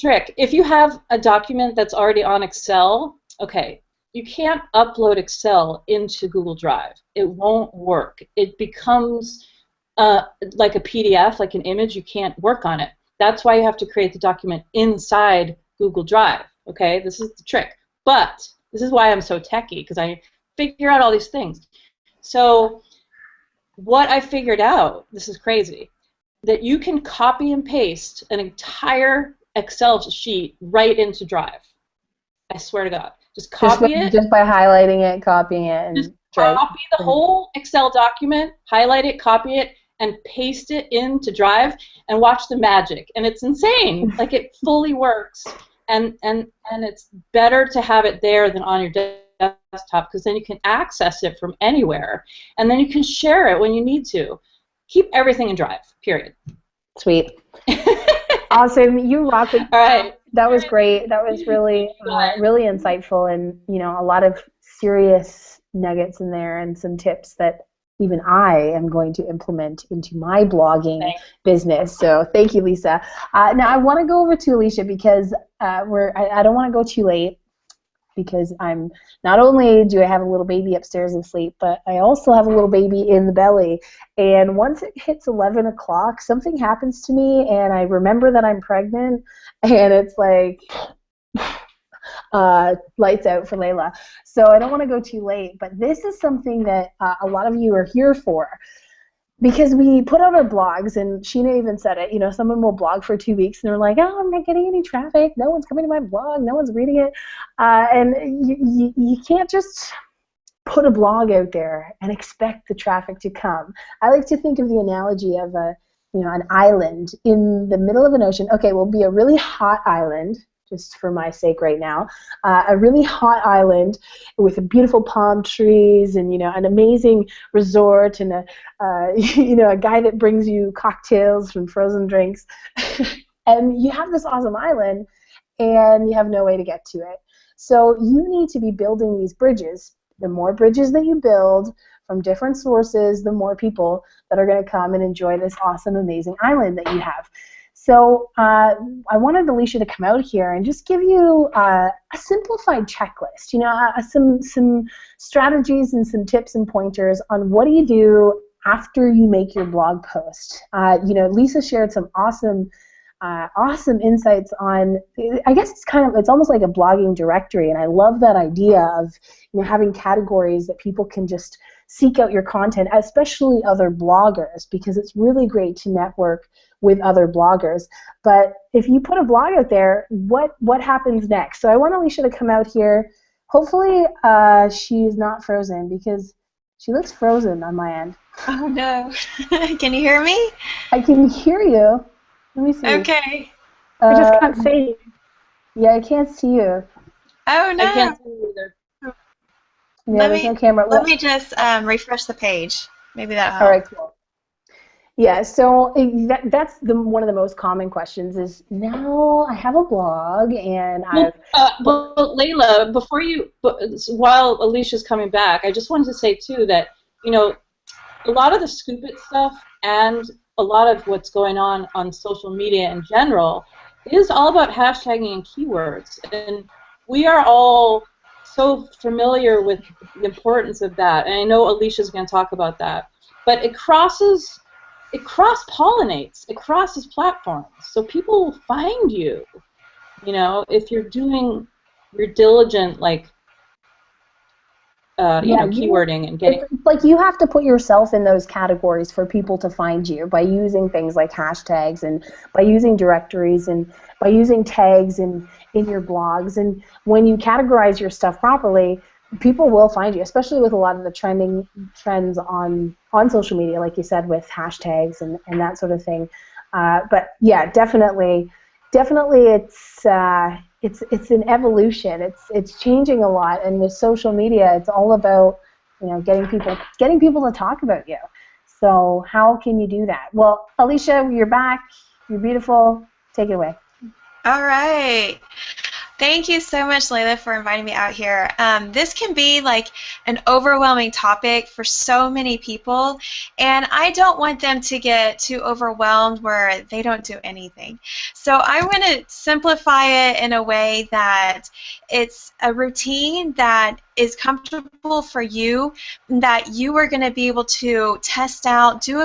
trick. If you have a document that's already on Excel, okay, you can't upload Excel into Google Drive. It won't work. It becomes like a PDF, like an image. You can't work on it. That's why you have to create the document inside Google Drive. Okay, this is the trick. But this is why I'm so techie, because I figure out all these things. So what I figured out, this is crazy, that you can copy and paste an entire Excel sheet right into Drive. I swear to God. Just copy it. Just by highlighting it, copying it, and just copy the whole Excel document, highlight it, copy it, and paste it into Drive, and watch the magic. And it's insane. Like, it fully works. And it's better to have it there than on your desktop, because then you can access it from anywhere, and then you can share it when you need to. Keep everything in Drive. Period. Sweet. Awesome. You rock it. All right. That was great. That was really, really insightful, and a lot of serious nuggets in there, and some tips that even I am going to implement into my blogging business. So thank you, Lisa. Now I want to go over to Alecia, because I don't want to go too late, because I'm not only do I have a little baby upstairs asleep, but I also have a little baby in the belly. And once it hits 11 o'clock, something happens to me, and I remember that I'm pregnant, and it's like lights out for Layla. So I don't want to go too late, but this is something that a lot of you are here for. because we put out our blogs, and Sheena even said it, someone will blog for 2 weeks and they're like, oh, I'm not getting any traffic, no one's coming to my blog, no one's reading it, and you can't just put a blog out there and expect the traffic to come. I like to think of the analogy of an island in the middle of an ocean. Okay, we'll be a really hot island, just for my sake right now, a really hot island with beautiful palm trees and an amazing resort and a guy that brings you cocktails and frozen drinks, and you have this awesome island, and you have no way to get to it. So you need to be building these bridges. The more bridges that you build from different sources, the more people that are going to come and enjoy this awesome, amazing island that you have. So I wanted Alecia to come out here and just give you a simplified checklist, some strategies and some tips and pointers on what do you do after you make your blog post. Lisa shared some awesome insights on, I guess it's almost like a blogging directory, and I love that idea of having categories that people can just seek out your content, especially other bloggers, because it's really great to network with other bloggers. But if you put a blog out there, what happens next? So I want Alecia to come out here. Hopefully she's not frozen, because she looks frozen on my end. Oh no. Can you hear me? I can hear you. Let me see. Okay. We just can't see you. Yeah, I can't see you. Oh no. I can't see you either. Yeah, there's no camera. Let me just refresh the page. Maybe that'll help. All right, cool. Yeah, so that's one of the most common questions is, now I have a blog and Well, Layla, while Alicia's coming back, I just wanted to say too that a lot of the Scoop It stuff and a lot of what's going on social media in general is all about hashtagging and keywords, and we are all so familiar with the importance of that, and I know Alicia's going to talk about that, but it cross-pollinates, it crosses platforms, so people will find you, if you're doing your diligent, keywording and getting. It's like you have to put yourself in those categories for people to find you by using things like hashtags and by using directories and by using tags in your blogs. And when you categorize your stuff properly, people will find you, especially with a lot of the trends on social media, like you said, with hashtags and that sort of thing. But yeah, definitely it's an evolution. It's changing a lot, and with social media, it's all about getting people to talk about you. So how can you do that? Well, Alecia, you're back. You're beautiful. Take it away. All right. Thank you so much, Layla, for inviting me out here. This can be like an overwhelming topic for so many people, and I don't want them to get too overwhelmed where they don't do anything. So I want to simplify it in a way that it's a routine that is comfortable for you, that you are going to be able to test out, do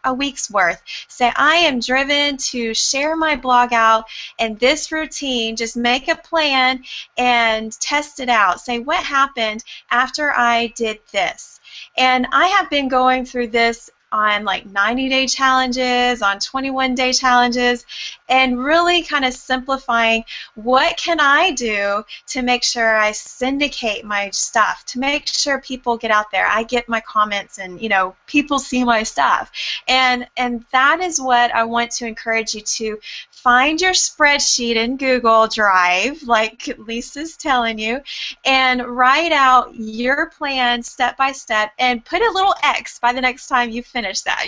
a week's worth. Say, I am driven to share my blog out, and this routine, just make a plan and test it out. Say, what happened after I did this? And I have been going through this on like 90-day challenges, on 21-day challenges, and really kind of simplifying what can I do to make sure I syndicate my stuff, to make sure people get out there, I get my comments, and people see my stuff. And that is what I want to encourage you to find your spreadsheet in Google Drive, like Lisa's telling you, and write out your plan step by step and put a little X by the next time you finish that.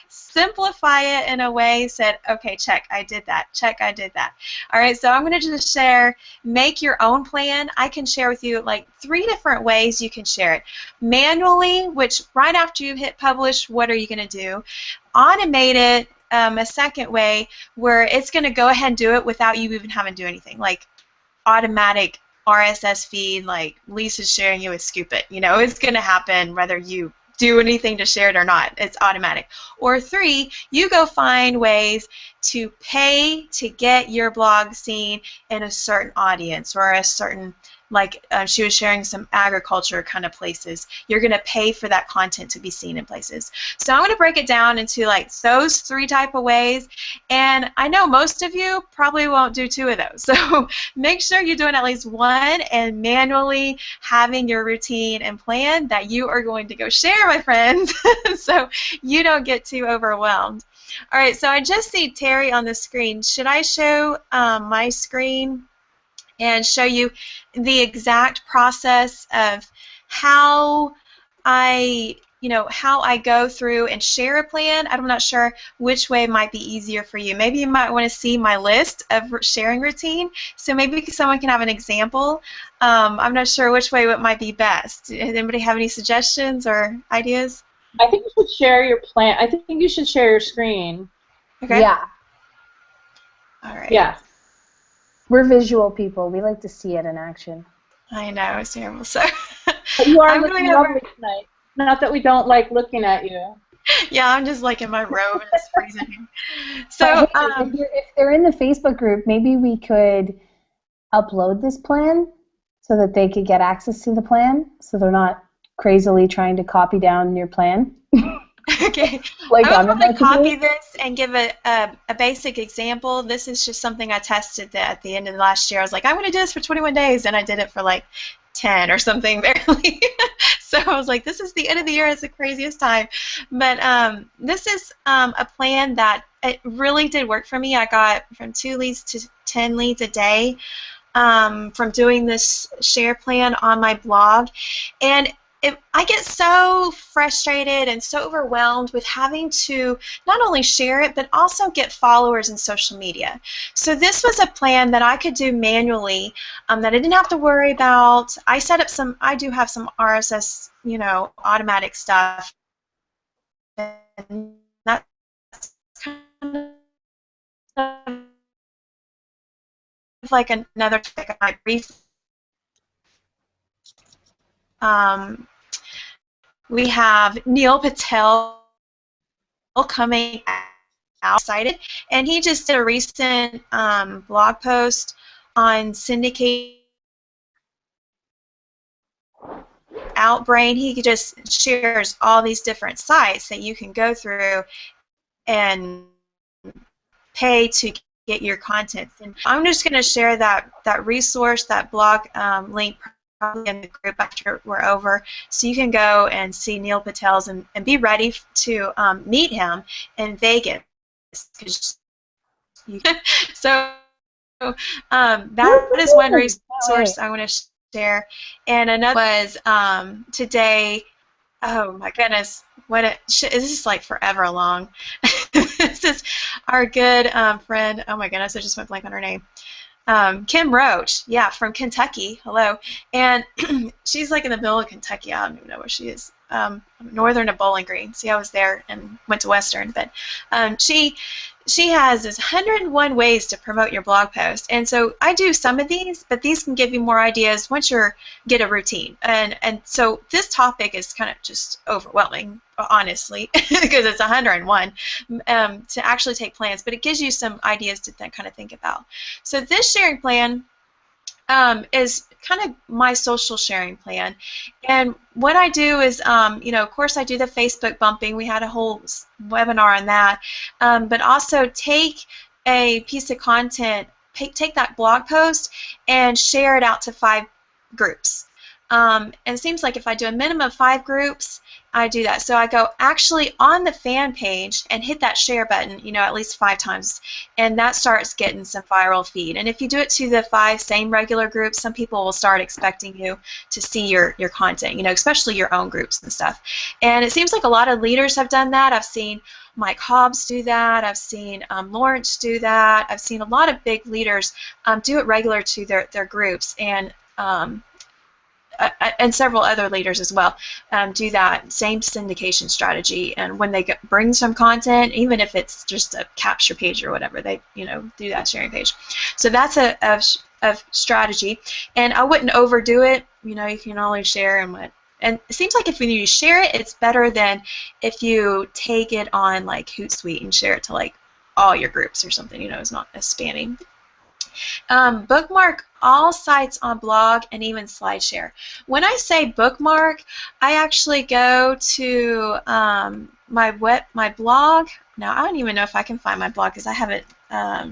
Simplify it in a way, said, okay, check, I did that. Check, I did that. All right, so I'm going to just share, make your own plan. I can share with you like 3 different ways you can share it. Manually, which right after you hit publish, what are you going to do? Automated, a second way where it's going to go ahead and do it without you even having to do anything, like automatic RSS feed, like Lisa's sharing you with Scoop It. It's going to happen whether you do anything to share it or not. It's automatic. Or 3, you go find ways to pay to get your blog seen in a certain audience or a certain like she was sharing some agriculture kind of places. You're going to pay for that content to be seen in places. So I'm going to break it down into like those 3 type of ways, and I know most of you probably won't do 2 of those. So make sure you're doing at least 1 and manually having your routine and plan that you are going to go share, my friends, so you don't get too overwhelmed. All right, so I just see Terry on the screen. Should I show my screen and show you the exact process of how I go through and share a plan? I'm not sure which way might be easier for you. Maybe you might want to see my list of sharing routine, so maybe someone can have an example. I'm not sure which way it might be best. Does anybody have any suggestions or ideas? I think you should share your plan. I think you should share your screen. Okay. Yeah. All right. Yeah. We're visual people. We like to see it in action. I know, it's terrible. So But you are I'm looking going over. lovely tonight. Not that we don't like looking at you. Yeah, I'm just like in my robe and it's freezing here. But So, hey, if they're in the Facebook group, maybe we could upload this plan so that they could get access to the plan, so they're not crazily trying to copy down your plan. okay. Like I will I'm probably about to copy do. this and give a basic example. This is just something I tested at the end of the last year. I was like, I'm going to do this for 21 days, and I did it for like 10 or something barely. So I was like, this is the end of the year. It's the craziest time. But this is a plan that it really did work for me. I got from 2 leads to 10 leads a day from doing this share plan on my blog. And I get so frustrated and so overwhelmed with having to not only share it, but also get followers in social media. So this was a plan that I could do manually, that I didn't have to worry about. I do have some RSS, automatic stuff. And that's kind of like another topic of my brief. We have Neil Patel coming out, excited, and he just did a recent blog post on syndicate Outbrain. He just shares all these different sites that you can go through and pay to get your content. And I'm just going to share that resource, that blog link, probably in the group after we're over, so you can go and see Neil Patel's and be ready to meet him in Vegas. So that is one resource I want to share, and another was today. Oh my goodness, this is like forever long. This is our good friend. Oh my goodness, I just went blank on her name. Kim Roach, yeah, from Kentucky. Hello, and she's like in the middle of Kentucky. I don't even know where she is. Northern of Bowling Green. See, I was there and went to Western, but she has this 101 ways to promote your blog post, and so I do some of these, but these can give you more ideas once you get a routine. And so this topic is kind of just overwhelming, honestly, because it's 101 to actually take plans, but it gives you some ideas to kind of think about. So this sharing plan is kind of my social sharing plan, and what I do is, of course, I do the Facebook bumping. We had a whole webinar on that, but also take a piece of content, take that blog post, and share it out to 5 groups. And it seems like if I do a minimum of 5 groups, I do that. So I go actually on the fan page and hit that share button, at least 5 times, and that starts getting some viral feed. And if you do it to the 5 same regular groups, some people will start expecting you to see your content, especially your own groups and stuff. And it seems like a lot of leaders have done that. I've seen Mike Hobbs do that. I've seen Lawrence do that. I've seen a lot of big leaders do it regular to their groups, and several other leaders as well do that same syndication strategy. And when they bring some content, even if it's just a capture page or whatever, they do that sharing page. So that's a strategy, and I wouldn't overdo it. You can only share and it seems like if you share it, it's better than if you take it on like Hootsuite and share it to like all your groups or something. It's not as spammy. Bookmark all sites on blog and even SlideShare. When I say bookmark, I actually go to my blog. Now I don't even know if I can find my blog because I haven't. I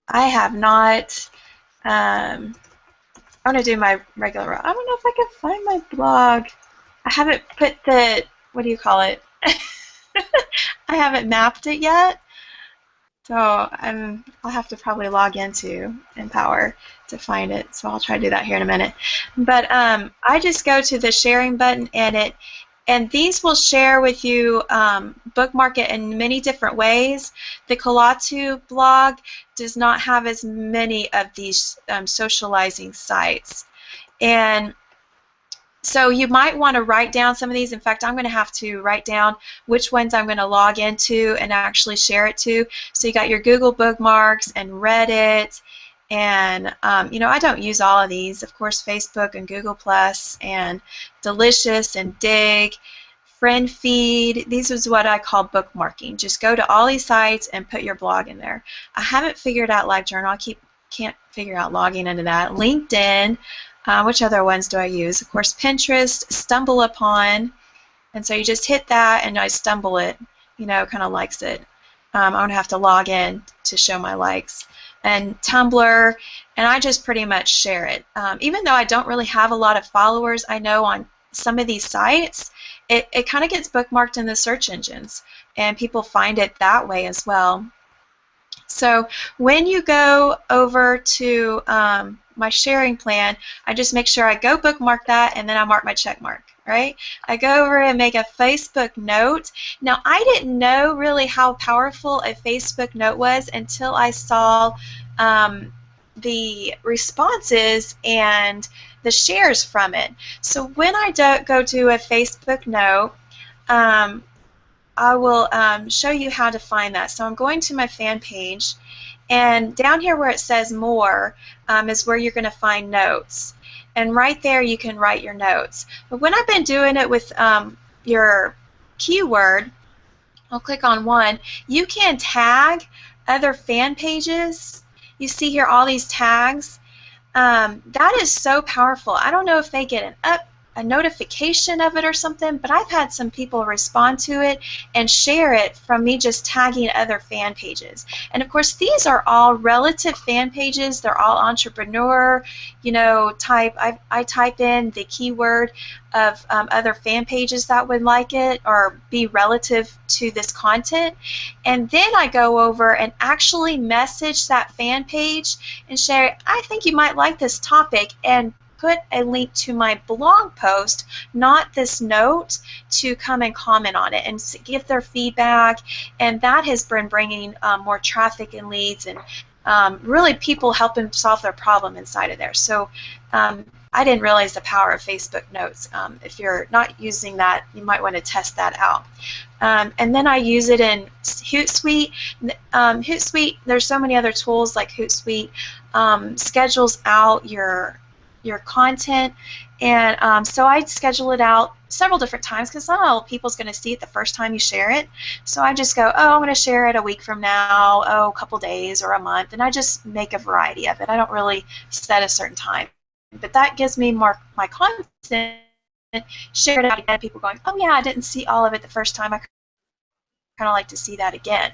have not. I'm gonna do my regular. I don't know if I can find my blog. I haven't put the. What do you call it? I haven't mapped it yet. So I'll have to probably log into Empower to find it. So I'll try to do that here in a minute. But I just go to the sharing button and these will share with you, bookmark it in many different ways. The Kalatu blog does not have as many of these socializing sites. And so you might want to write down some of these. In fact, I'm going to have to write down which ones I'm going to log into and actually share it to. So you got your Google bookmarks and Reddit, and you know, I don't use all of these. Of course, Facebook and Google Plus and Delicious and Dig, Friend Feed. These is what I call bookmarking. Just go to all these sites and put your blog in there. I haven't figured out LiveJournal. I can't figure out logging into that. LinkedIn. Which other ones do I use? Of course, Pinterest, Stumble Upon, and so you just hit that and I stumble it, you know, kind of likes it. I'm going to have to log in to show my likes. And Tumblr, and I just pretty much share it. Even though I don't really have a lot of followers, I know on some of these sites, it kind of gets bookmarked in the search engines, and people find it that way as well. So when you go over to my sharing plan, I just make sure I go bookmark that and then I mark my check mark, right? I go over and make a Facebook note. Now, I didn't know really how powerful a Facebook note was until I saw the responses and the shares from it. So when I go to a Facebook note, I will show you how to find that. So I'm going to my fan page, and down here where it says More is where you're going to find notes. And right there you can write your notes. But when I've been doing it with your keyword, I'll click on one, you can tag other fan pages. You see here all these tags. That is so powerful. I don't know if they get a notification of it or something, but I've had some people respond to it and share it from me just tagging other fan pages. And of course, these are all relative fan pages. They're all entrepreneur, you know, type. I type in the keyword of other fan pages that would like it or be relative to this content, and then I go over and actually message that fan page and share, I think you might like this topic, and put a link to my blog post, not this note, to come and comment on it and give their feedback. And that has been bringing more traffic and leads, and really people helping solve their problem inside of there. So I didn't realize the power of Facebook Notes. If you're not using that, you might want to test that out. And then I use it in Hootsuite. Hootsuite, there's so many other tools like Hootsuite, schedules out your content, and so I schedule it out several different times because not all people's going to see it the first time you share it. So I just go, oh, I'm going to share it a week from now, oh, a couple days or a month, and I just make a variety of it. I don't really set a certain time, but that gives me more my content. Share it out again. People going, oh yeah, I didn't see all of it the first time. I kind of like to see that again.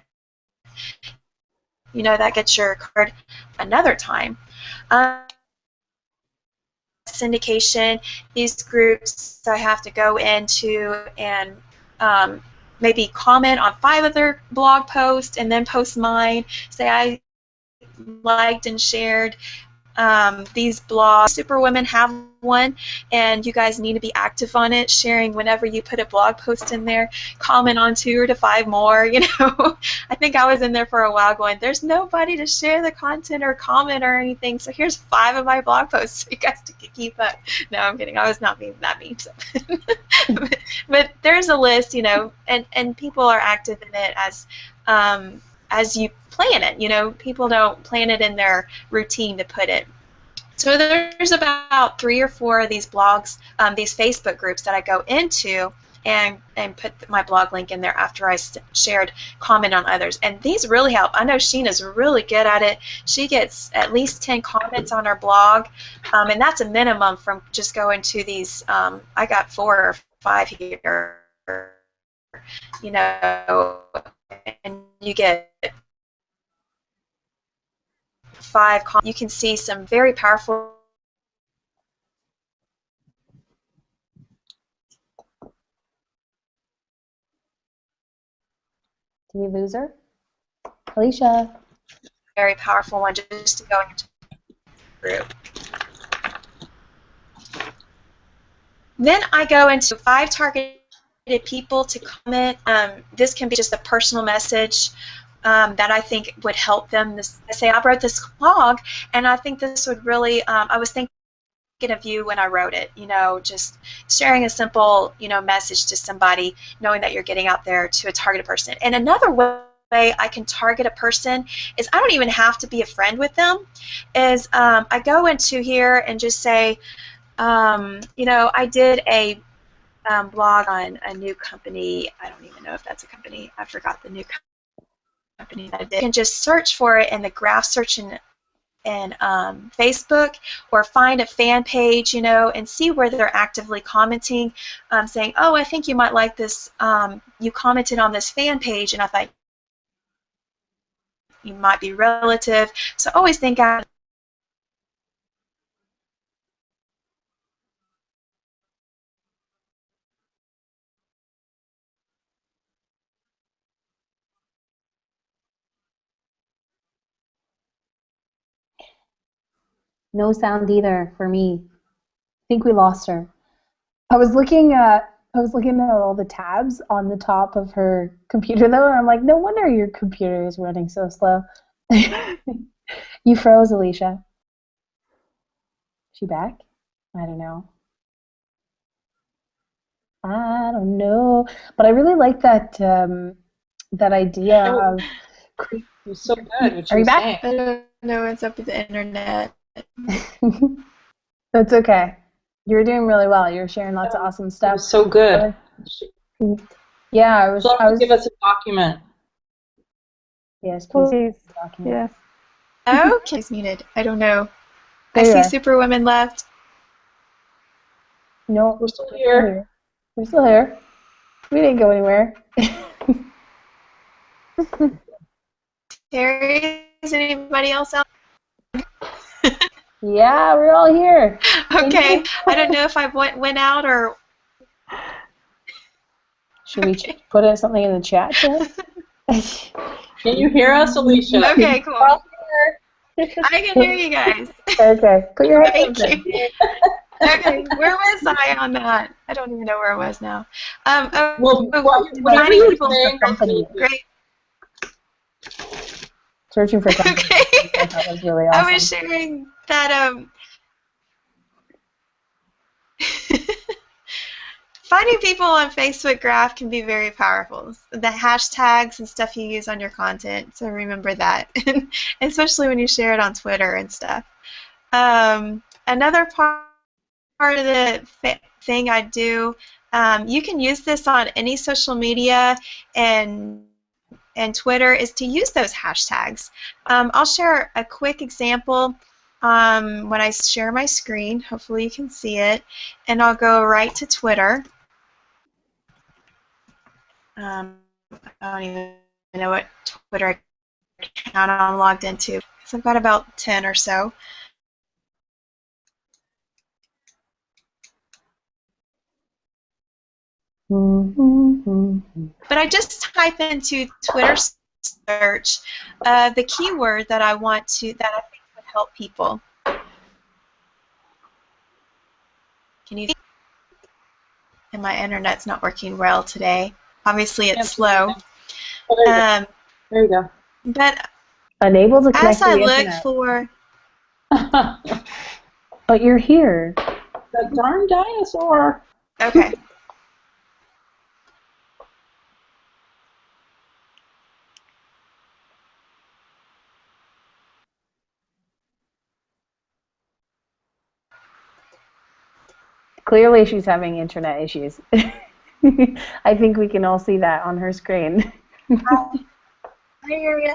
You know, that gets your card another time. Syndication, these groups I have to go into and maybe comment on 5 other blog posts and then post mine, say I liked and shared these blogs. Superwomen have one, and you guys need to be active on it, sharing whenever you put a blog post in there. Comment on 2 to 5 more, you know. I think I was in there for a while going, there's nobody to share the content or comment or anything, so here's 5 of my blog posts so you guys can keep up. No, I'm kidding. I was not being that mean. So. but there's a list, you know, and people are active in it as you plan it. You know, people don't plan it in their routine to put it. So there's about 3 or 4 of these blogs, these Facebook groups that I go into and put my blog link in there after I shared comment on others. And these really help. I know Sheena's really good at it. She gets at least 10 comments on her blog, and that's a minimum from just going to these. I got 4 or 5 here, you know, and you get 5 comments. You can see some very powerful. Did we lose her? Alecia. Very powerful one just to go into the group. Then I go into 5 targeted people to comment. This can be just a personal message that I think would help them. I say, I wrote this blog, and I think this would really, I was thinking of you when I wrote it, you know, just sharing a simple, you know, message to somebody, knowing that you're getting out there to a targeted person. And another way I can target a person is I don't even have to be a friend with them, is I go into here and just say, you know, I did a blog on a new company. I don't even know if that's a company. I forgot the new company that I did. You can just search for it in the graph search in Facebook, or find a fan page, you know, and see where they're actively commenting, saying, oh, I think you might like this. You commented on this fan page, and I thought you might be relative. So always think out. No sound either for me. I think we lost her. I was looking at all the tabs on the top of her computer though, and I'm like, no wonder your computer is running so slow. You froze, Alecia. Is she back? I don't know. I don't know. But I really like that that idea of. It was so good. What Are you back? saying. I don't know what's up with the internet. That's okay. You're doing really well. You're sharing lots of awesome stuff. It was so good. Yeah, I was. Give us a document. Yes, please. Yes. Oh, she's muted. I don't know. There I you see are. Superwoman left. No, We're still here. We're still here. We didn't go anywhere. Terry, is anybody else out? Yeah, we're all here. Okay. I don't know if I went out or. Should we put something in the chat? Can you hear us, Alecia? Okay, cool. I can hear you guys. Okay, put your headphones Thank in. you. Okay, where was I on that? I don't even know where I was now. Whatever you were saying, company. Great. Searching for company. Okay. I thought was really awesome. I was sharing that finding people on Facebook Graph can be very powerful. The hashtags and stuff you use on your content, so remember that, especially when you share it on Twitter and stuff. Another part of the thing I do, you can use this on any social media and Twitter, is to use those hashtags. I'll share a quick example when I share my screen. Hopefully you can see it. And I'll go right to Twitter. I don't even know what Twitter account I'm logged into, because I've got about 10 or so. But I just type into Twitter search the keyword that I want to, that I think would help people. Can you see? And my internet's not working well today. Obviously, it's slow. There you go. But unable to connect as I to the look internet. for, but you're here. That darn dinosaur. okay. Clearly she's having internet issues. I think we can all see that on her screen. I hear you.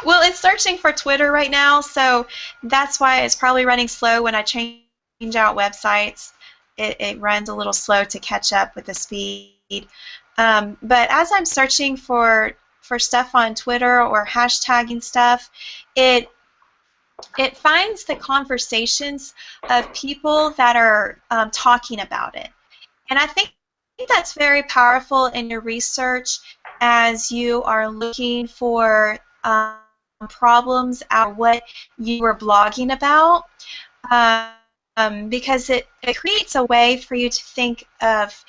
Well, it's searching for Twitter right now, so that's why it's probably running slow when I change out websites. It runs a little slow to catch up with the speed. But as I'm searching for stuff on Twitter or hashtagging stuff, it finds the conversations of people that are talking about it. And I think that's very powerful in your research as you are looking for problems out of what you were blogging about, because it creates a way for you to think of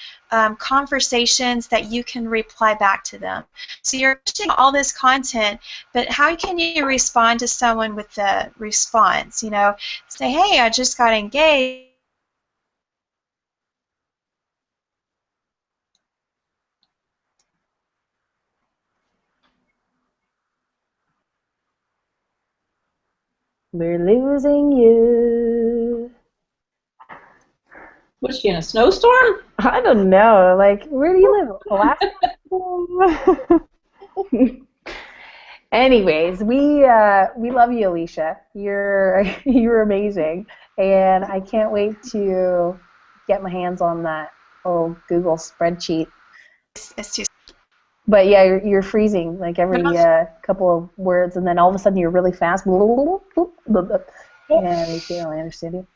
conversations that you can reply back to them. So you're pushing all this content, but how can you respond to someone with the response? You know, say, hey, I just got engaged. We're losing you. Was she in a snowstorm? I don't know. Like, where do you live? Alaska? Anyways, we love you, Alecia. You're amazing, and I can't wait to get my hands on that Google spreadsheet. It's too. But yeah, you're freezing like every couple of words, and then all of a sudden you're really fast. And we can't really understand you.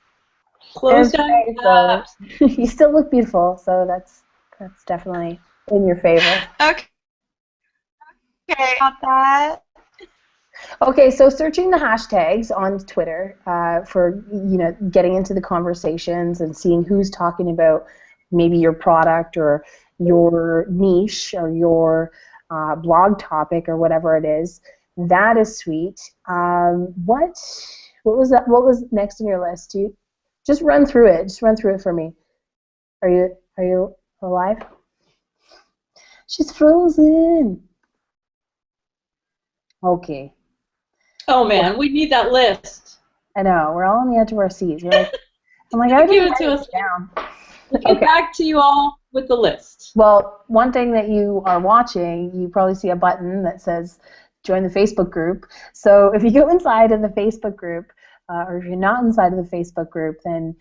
Close down your so you still look beautiful, so that's definitely in your favor. Okay. Okay, got that. Okay, so searching the hashtags on Twitter for getting into the conversations and seeing who's talking about maybe your product or your niche or your blog topic or whatever it is. That is sweet. What was that? What was next on your list? Just run through it. Just run through it for me. Are you alive? She's frozen. Okay. Oh man, we need that list. I know. We're all on the edge of our seats. I'm like, I give didn't it to write us. Down. We'll get back to you all with the list. Well, one thing that you are watching, you probably see a button that says join the Facebook group. So if you go inside of the Facebook group, or if you're not inside of the Facebook group, then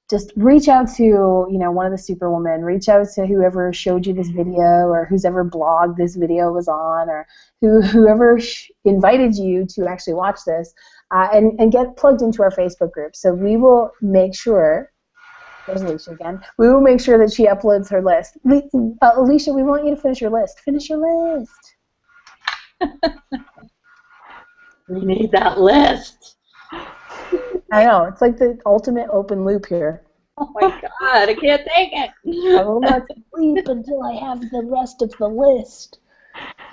just reach out to one of the Superwomen. Reach out to whoever showed you this video, or whose ever blog this video was on, or whoever invited you to actually watch this, and get plugged into our Facebook group. So we will make sure. There's Alecia again. We will make sure that she uploads her list. Alecia, we want you to finish your list. Finish your list. We need that list. I know. It's like the ultimate open loop here. Oh my God, I can't take it. I will not sleep until I have the rest of the list.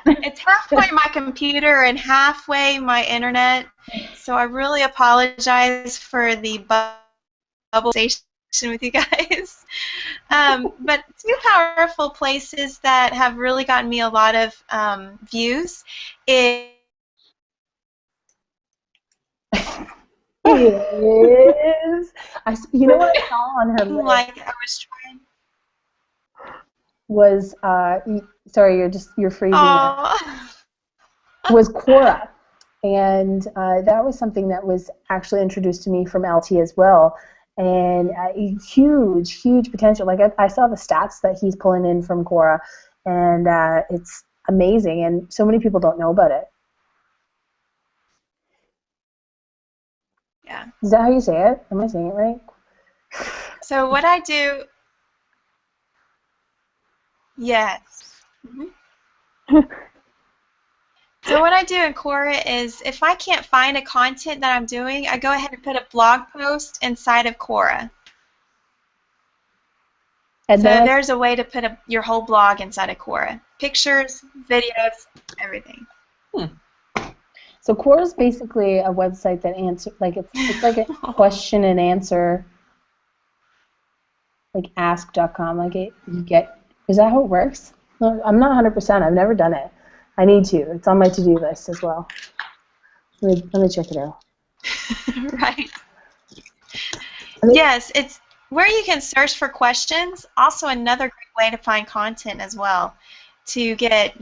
It's halfway my computer and halfway my internet, so I really apologize for the bubble station with you guys. But two powerful places that have really gotten me a lot of views is You know what I saw on her list? like I was trying. Was sorry, you're freezing. Was Quora, and that was something that was actually introduced to me from LT as well, and huge potential. Like I saw the stats that he's pulling in from Quora, and it's amazing, and so many people don't know about it. Yeah. Is that how you say it? Am I saying it right? So what I do, yes. Mm-hmm. So what I do in Quora is if I can't find a content that I'm doing, I go ahead and put a blog post inside of Quora. And so there's a way to put your whole blog inside of Quora. Pictures, videos, everything. So Quora is basically a website that answers, like it's like a question and answer, like ask.com. Like is that how it works? No, I'm not 100%. I've never done it. I need to. It's on my to-do list as well. Let me check it out. Right. Yes, it's where you can search for questions, also another great way to find content as well. To get,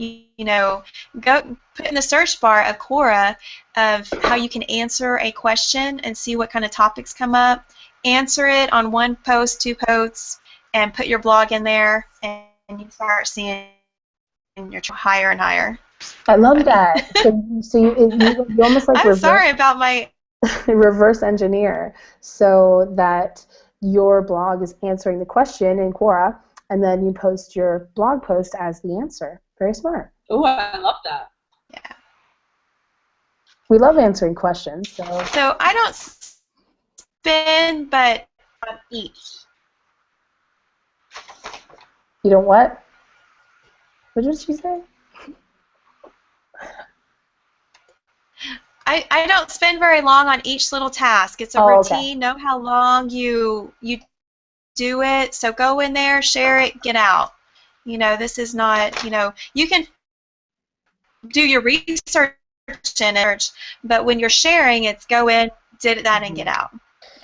go put in the search bar a Quora of how you can answer a question and see what kind of topics come up. Answer it on 1 post, 2 posts, and put your blog in there, and you start seeing your higher and higher. I love that. So you almost like I'm sorry about my reverse engineer, so that your blog is answering the question in Quora, and then you post your blog post as the answer. Very smart. Oh, I love that. Yeah. We love answering questions. So I don't spin, but on each. You don't what? What did she say? I don't spend very long on each little task. It's a routine. Okay. Know how long you do it. So go in there, share it, get out. This is not, you can do your research in it, but when you're sharing, it's go in, did that, and get out.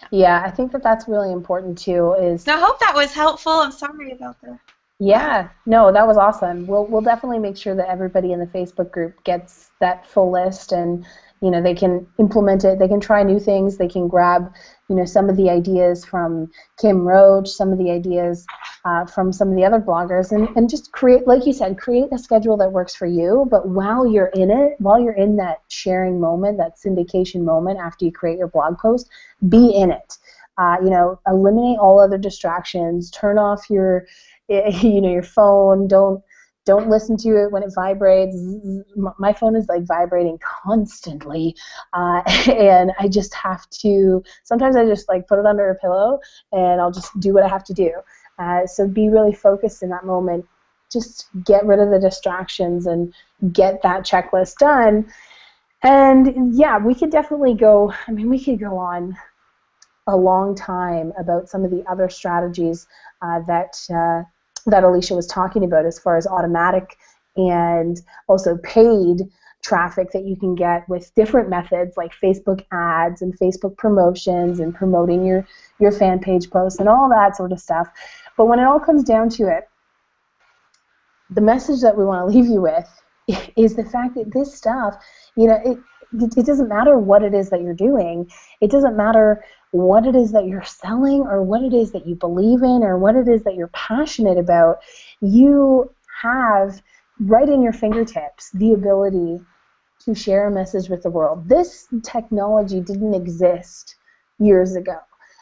Yeah, I think that's really important too. So I hope that was helpful. I'm sorry about that. Yeah, no, that was awesome. We'll definitely make sure that everybody in the Facebook group gets that full list, and they can implement it. They can try new things. They can grab some of the ideas from Kim Roach, some of the ideas from some of the other bloggers, and just create, like you said, create a schedule that works for you. But while you're in it, while you're in that sharing moment, that syndication moment after you create your blog post, be in it. Eliminate all other distractions. Turn off your your phone. Don't listen to it when it vibrates. My phone is like vibrating constantly, and I just have to. Sometimes I just like put it under a pillow, and I'll just do what I have to do. So be really focused in that moment. Just get rid of the distractions and get that checklist done. And yeah, we could definitely go. I mean, we could go on a long time about some of the other strategies that Alecia was talking about, as far as automatic and also paid traffic that you can get with different methods like Facebook ads and Facebook promotions and promoting your fan page posts and all that sort of stuff. But when it all comes down to it, the message that we want to leave you with is the fact that this stuff, it doesn't matter what it is that you're doing. It doesn't matter what it is that you're selling or what it is that you believe in or what it is that you're passionate about. You have right in your fingertips the ability to share a message with the world. This technology didn't exist years ago.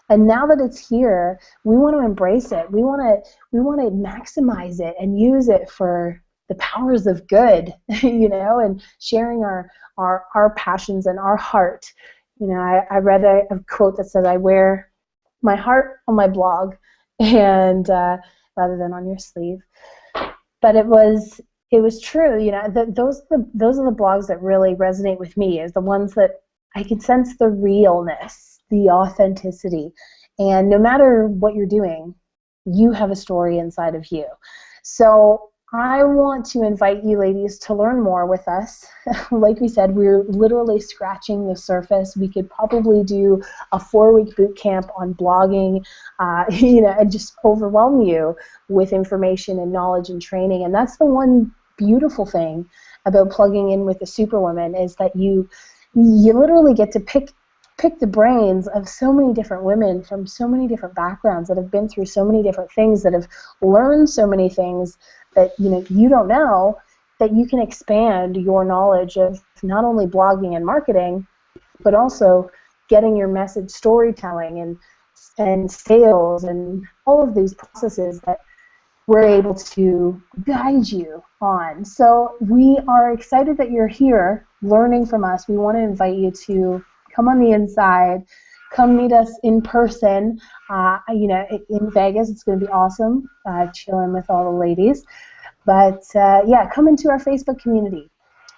And now that it's here, we want to embrace it. We want to maximize it and use it for the powers of good, and sharing our passions and our heart. I read a quote that says, "I wear my heart on my blog," and rather than on your sleeve. But it was true. Those are the blogs that really resonate with me, is the ones that I can sense the realness, the authenticity, and no matter what you're doing, you have a story inside of you. So I want to invite you ladies to learn more with us. Like we said, we're literally scratching the surface. We could probably do a 4-week boot camp on blogging, and just overwhelm you with information and knowledge and training. And that's the one beautiful thing about plugging in with the Superwoman, is that you literally get to pick the brains of so many different women from so many different backgrounds that have been through so many different things, that have learned so many things that you don't know, that you can expand your knowledge of not only blogging and marketing, but also getting your message storytelling and sales and all of these processes that we're able to guide you on. So we are excited that you're here learning from us. We want to invite you to come on the inside, come meet us in person. In Vegas, it's going to be awesome, chilling with all the ladies. But yeah, come into our Facebook community.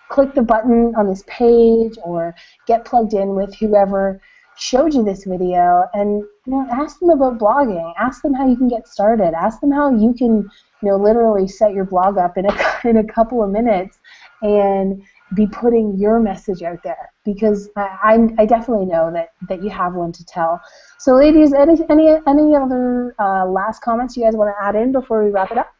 Click the button on this page, or get plugged in with whoever showed you this video, and ask them about blogging. Ask them how you can get started. Ask them how you can literally set your blog up in a couple of minutes and be putting your message out there, because I definitely know that you have one to tell. So, ladies, any other last comments you guys want to add in before we wrap it up?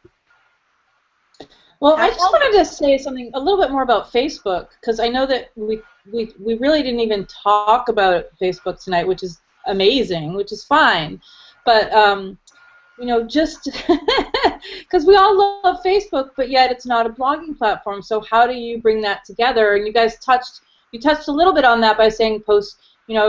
Well, I just wanted to say something a little bit more about Facebook, because I know that we really didn't even talk about Facebook tonight, which is amazing, which is fine. But you know, just because we all love Facebook, but yet it's not a blogging platform. So how do you bring that together? And you guys touched a little bit on that by saying post. You know,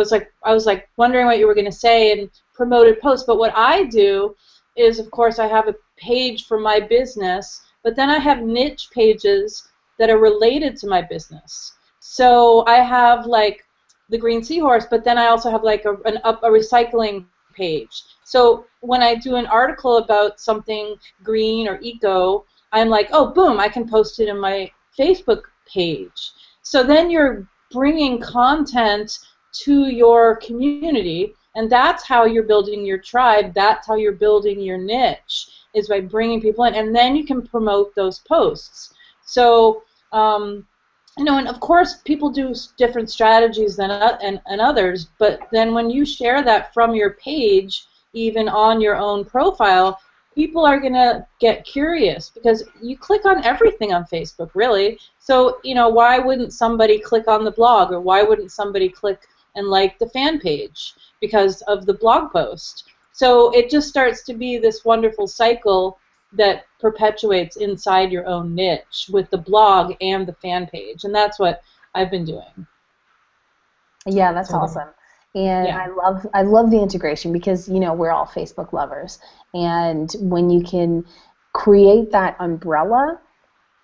I was like wondering what you were going to say and promoted posts. But what I do is, of course, I have a page for my business, but then I have niche pages that are related to my business. So I have like the Green Seahorse, but then I also have like a recycling page. So when I do an article about something green or eco, I'm like, oh, boom, I can post it in my Facebook page. So then you're bringing content to your community, and that's how you're building your tribe. That's how you're building your niche, is by bringing people in, and then you can promote those posts. So, you know, and of course, people do different strategies than and others, but then when you share that from your page, even on your own profile, people are going to get curious, because you click on everything on Facebook, really. So, you know, why wouldn't somebody click on the blog, or why wouldn't somebody click and like the fan page because of the blog post? So it just starts to be this wonderful cycle that perpetuates inside your own niche with the blog and the fan page, and that's what I've been doing. Yeah, that's awesome. And yeah. I love the integration, because, you know, we're all Facebook lovers, and when you can create that umbrella,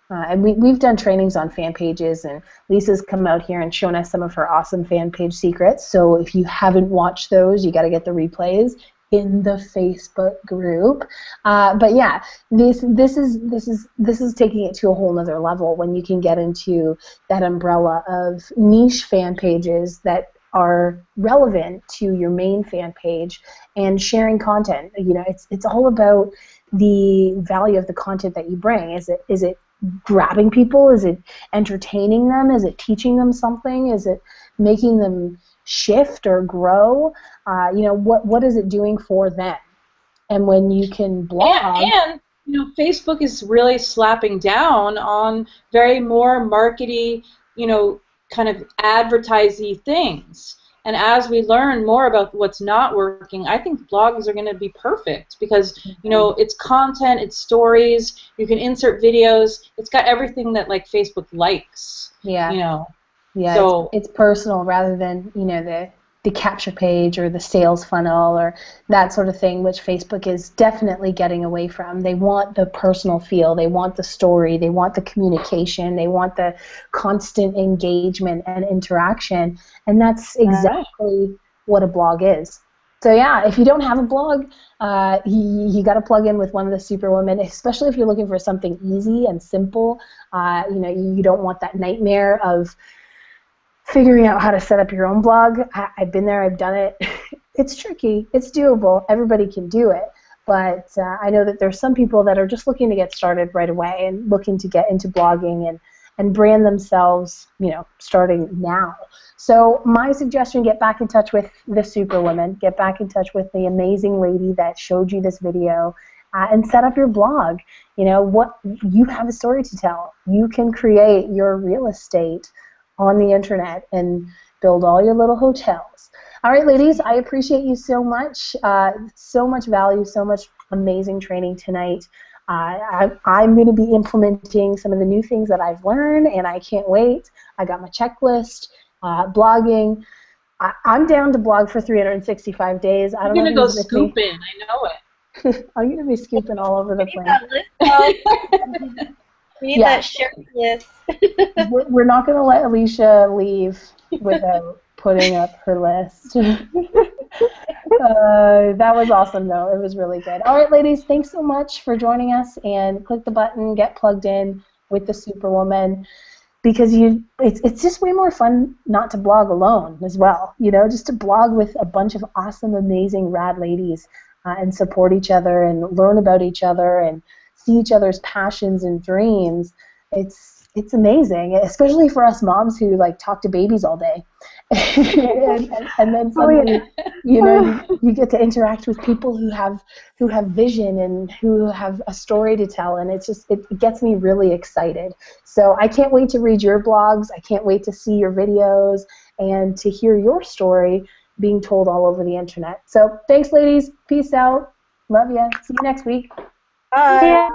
and we've done trainings on fan pages, and Lisa's come out here and shown us some of her awesome fan page secrets. So if you haven't watched those, you got to get the replays in the Facebook group. But yeah, this is taking it to a whole nother level when you can get into that umbrella of niche fan pages that are relevant to your main fan page and sharing content. You know, it's all about the value of the content that you bring. Is it grabbing people? Is it entertaining them? Is it teaching them something? Is it making them shift or grow? You know, what is it doing for them? And when you can blog, and you know, Facebook is really slapping down on very more markety, you know, kind of advertisey things. And as we learn more about what's not working, I think blogs are going to be perfect, because, you know, it's content, it's stories, you can insert videos, it's got everything that like Facebook likes. Yeah. You know. Yeah, so it's personal rather than, you know, the capture page or the sales funnel or that sort of thing, which Facebook is definitely getting away from. They want the personal feel, they want the story, they want the communication, they want the constant engagement and interaction, and that's exactly what a blog is. So yeah, if you don't have a blog, you got to plug in with one of the Superwomen, especially if you're looking for something easy and simple. You know, you don't want that nightmare of figuring out how to set up your own blog. I've been there, I've done it. It's tricky, it's doable, everybody can do it, but I know that there's some people that are just looking to get started right away and looking to get into blogging and brand themselves, you know, starting now. So my suggestion, get back in touch with the Superwoman, get back in touch with the amazing lady that showed you this video, and set up your blog. You know, you have a story to tell. You can create your real estate on the internet and build all your little hotels. All right, ladies, I appreciate you so much. So much value, so much amazing training tonight. I'm going to be implementing some of the new things that I've learned, and I can't wait. I got my checklist, blogging. I'm down to blog for 365 days. I don't know. You're going to go scooping. I know it. I'm going to be scooping all over the place. We need that shared list. We're not going to let Alecia leave without putting up her list. That was awesome, though. It was really good. All right, ladies, thanks so much for joining us, and click the button, get plugged in with the Superwoman, because it's just way more fun not to blog alone as well. You know, just to blog with a bunch of awesome, amazing, rad ladies and support each other and learn about each other and see each other's passions and dreams. It's it's amazing, especially for us moms who like talk to babies all day. and then suddenly, you get to interact with people who have vision and who have a story to tell, and it gets me really excited. So I can't wait to read your blogs. I can't wait to see your videos and to hear your story being told all over the internet. So thanks, ladies. Peace out. Love ya. See you next week. Bye. Yeah.